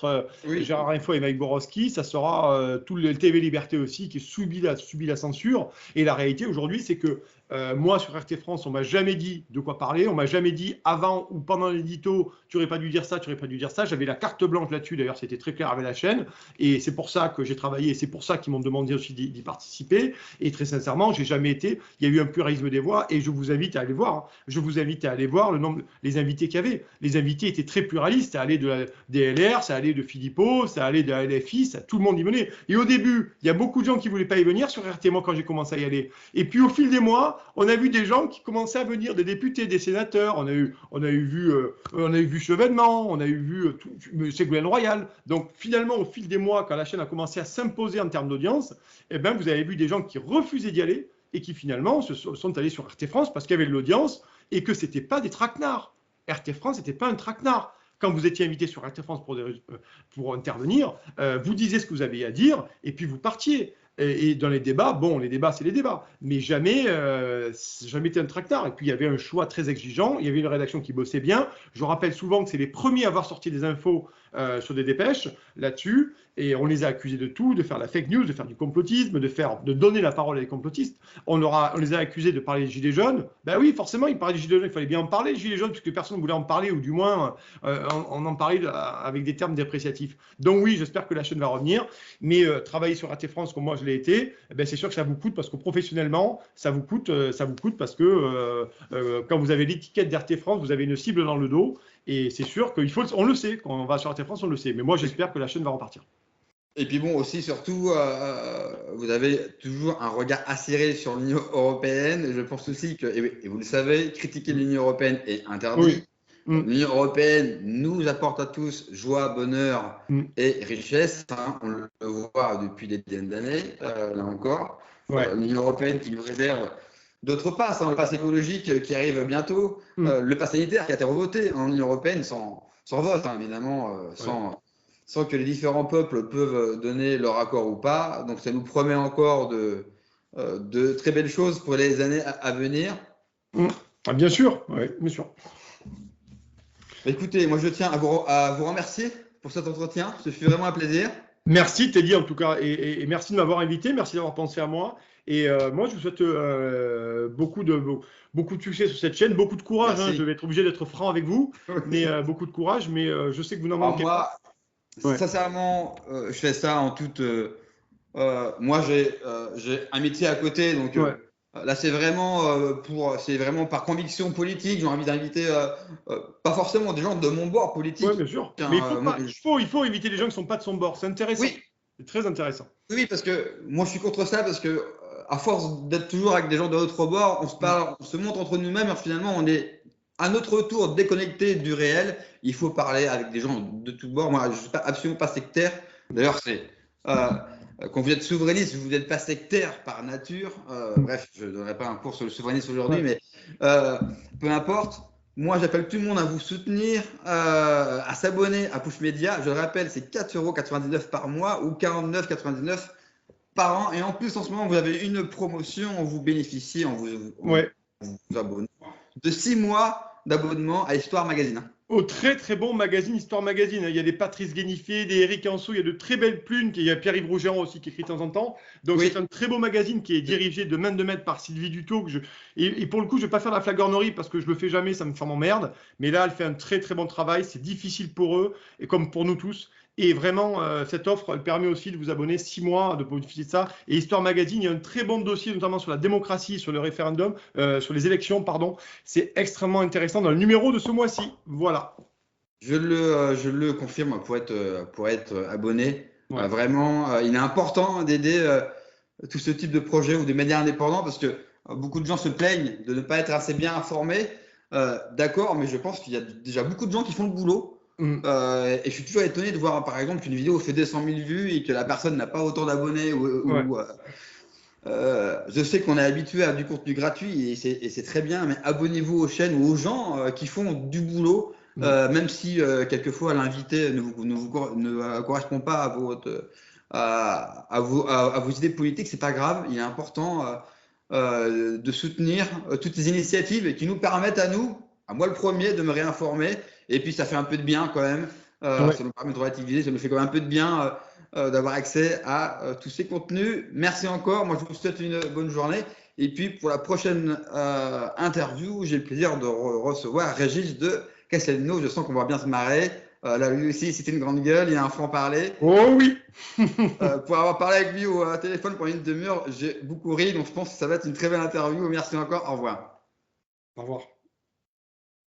Gérard Info et Mike Borowski, ça sera tout le TV Liberté aussi qui subit la censure. Et la réalité aujourd'hui, c'est que moi, sur RT France, on m'a jamais dit de quoi parler. On m'a jamais dit avant ou pendant l'édito, tu n'aurais pas dû dire ça, tu n'aurais pas dû dire ça. J'avais la carte blanche là-dessus. D'ailleurs, c'était très clair avec la chaîne. Et c'est pour ça que j'ai travaillé. Et c'est pour ça qu'ils m'ont demandé aussi d'y participer. Et très sincèrement, j'ai jamais été. Il y a eu un pluralisme des voix. Et je vous invite à aller voir. Hein. Je vous invite à aller voir le nombre, les invités qu'il y avait. Les invités étaient très pluralistes. Ça allait des LR, ça allait de Philippot, ça allait de la LFI. Tout le monde y venait. Et au début, il y a beaucoup de gens qui ne voulaient pas y venir sur RT, moi, quand j'ai commencé à y aller. Et puis, au fil des mois, on a vu des gens qui commençaient à venir, des députés, des sénateurs. On a eu vu Chevènement, on a eu vu Ségolène Royal. Donc finalement, au fil des mois, quand la chaîne a commencé à s'imposer en termes d'audience, eh ben, vous avez vu des gens qui refusaient d'y aller et qui finalement sont allés sur RT France parce qu'il y avait de l'audience et que c'était pas des traquenards. RT France n'était pas un traquenard. Quand vous étiez invité sur RT France pour intervenir, vous disiez ce que vous aviez à dire et puis vous partiez. Et dans les débats, bon, les débats, c'est les débats, mais jamais été un traquenard. Et puis, il y avait un choix très exigeant, il y avait une rédaction qui bossait bien. Je rappelle souvent que c'est les premiers à avoir sorti des infos sur des dépêches là-dessus, et on les a accusés de tout, de faire la fake news, de faire du complotisme, de donner la parole à des complotistes. On les a accusés de parler des Gilets jaunes. Ben oui, forcément, ils parlaient des Gilets jaunes, il fallait bien en parler, les Gilets jaunes, puisque personne ne voulait en parler, ou du moins, on en parlait avec des termes dépréciatifs. Donc oui, j'espère que la chaîne va revenir, mais travailler sur RT France comme moi je l'ai été, ben c'est sûr que ça vous coûte, parce que professionnellement, ça vous coûte parce que quand vous avez l'étiquette d'RT France, vous avez une cible dans le dos, et c'est sûr on le sait, quand on va sur RT France, on le sait, mais moi j'espère que la chaîne va repartir. Et puis bon, aussi, surtout, vous avez toujours un regard acéré sur l'Union européenne. Je pense aussi que, et vous le savez, critiquer l'Union européenne est interdit. Oui. L'Union européenne nous apporte à tous joie, bonheur et richesse. Hein, on le voit depuis des dizaines d'années, là encore. Ouais. L'Union européenne qui nous réserve d'autres passes, hein, le pass écologique qui arrive bientôt, le pass sanitaire qui a été revoté en Union européenne sans vote, hein, évidemment, sans que les différents peuples peuvent donner leur accord ou pas. Donc ça nous promet encore de très belles choses pour les années à venir. Ah, bien sûr, oui, bien sûr. Écoutez, moi je tiens à vous remercier pour cet entretien. Ce fut vraiment un plaisir. Merci Teddy en tout cas, et merci de m'avoir invité, merci d'avoir pensé à moi. Et moi je vous souhaite beaucoup de succès sur cette chaîne, beaucoup de courage. Hein, je vais être obligé d'être franc avec vous, mais beaucoup de courage. Mais je sais que vous n'en manquez pas. Sincèrement, je fais ça en toute. Moi, j'ai un métier à côté, donc là, c'est vraiment par conviction politique. J'ai envie d'inviter, pas forcément des gens de mon bord politique. Oui, bien sûr. Mais il faut inviter des gens qui ne sont pas de son bord. C'est intéressant. Oui. C'est très intéressant. Oui, parce que moi, je suis contre ça, parce que à force d'être toujours avec des gens de notre bord, on se parle, on se montre entre nous-mêmes, et finalement, on est à notre tour déconnecté du réel. Il faut parler avec des gens de tous bords. Moi, je ne suis absolument pas sectaire. D'ailleurs, quand vous êtes souverainiste, vous n'êtes pas sectaire par nature. Bref, je ne donnerai pas un cours sur le souverainisme aujourd'hui, mais peu importe. Moi, j'appelle tout le monde à vous soutenir, à s'abonner à Push Media. Je le rappelle, c'est 4,99 € par mois ou 49,99 € par an. Et en plus, en ce moment, vous avez une promotion, vous bénéficiez en vous abonnant de 6 mois d'abonnement à Histoire Magazine. Au très très bon magazine Histoire Magazine. Il y a des Patrice Guénifier, des Eric Anso, il y a de très belles plumes. Il y a Pierre-Yves Rougeron aussi qui écrit de temps en temps. Donc c'est un très beau magazine qui est dirigé de main de maître par Sylvie Dutot. Et pour le coup, je ne vais pas faire la flagornerie parce que je ne le fais jamais, ça me fait m'emmerde. Mais là, elle fait un très très bon travail. C'est difficile pour eux et comme pour nous tous. Et vraiment, cette offre, elle permet aussi de vous abonner 6 mois, de bénéficier de ça. Et Histoire Magazine, il y a un très bon dossier, notamment sur la démocratie, sur le référendum, sur les élections, pardon. C'est extrêmement intéressant dans le numéro de ce mois-ci. Voilà. Je le confirme pour être abonné. Vraiment, il est important d'aider tout ce type de projet ou de médias indépendants parce que beaucoup de gens se plaignent de ne pas être assez bien informés. D'accord, mais je pense qu'il y a déjà beaucoup de gens qui font le boulot. Et je suis toujours étonné de voir, par exemple, qu'une vidéo fait 200 000 vues et que la personne n'a pas autant d'abonnés. Je sais qu'on est habitué à du contenu gratuit et c'est très bien, mais abonnez-vous aux chaînes ou aux gens qui font du boulot, même si quelquefois l'invité ne correspond pas à vos idées politiques, c'est pas grave. Il est important de soutenir toutes les initiatives qui nous permettent à nous, à moi le premier, de me réinformer. Et puis ça fait un peu de bien quand même. Ça nous permet de relativiser, ça nous fait quand même un peu de bien d'avoir accès à tous ces contenus. Merci encore. Moi, je vous souhaite une bonne journée. Et puis pour la prochaine interview, j'ai le plaisir de recevoir Régis de Castelnau. Je sens qu'on va bien se marrer. Là, lui aussi, c'était une grande gueule. Il y a un franc-parler. Oh oui. Pour avoir parlé avec lui au téléphone pendant une demi-heure, j'ai beaucoup ri. Donc je pense que ça va être une très belle interview. Merci encore. Au revoir. Au revoir.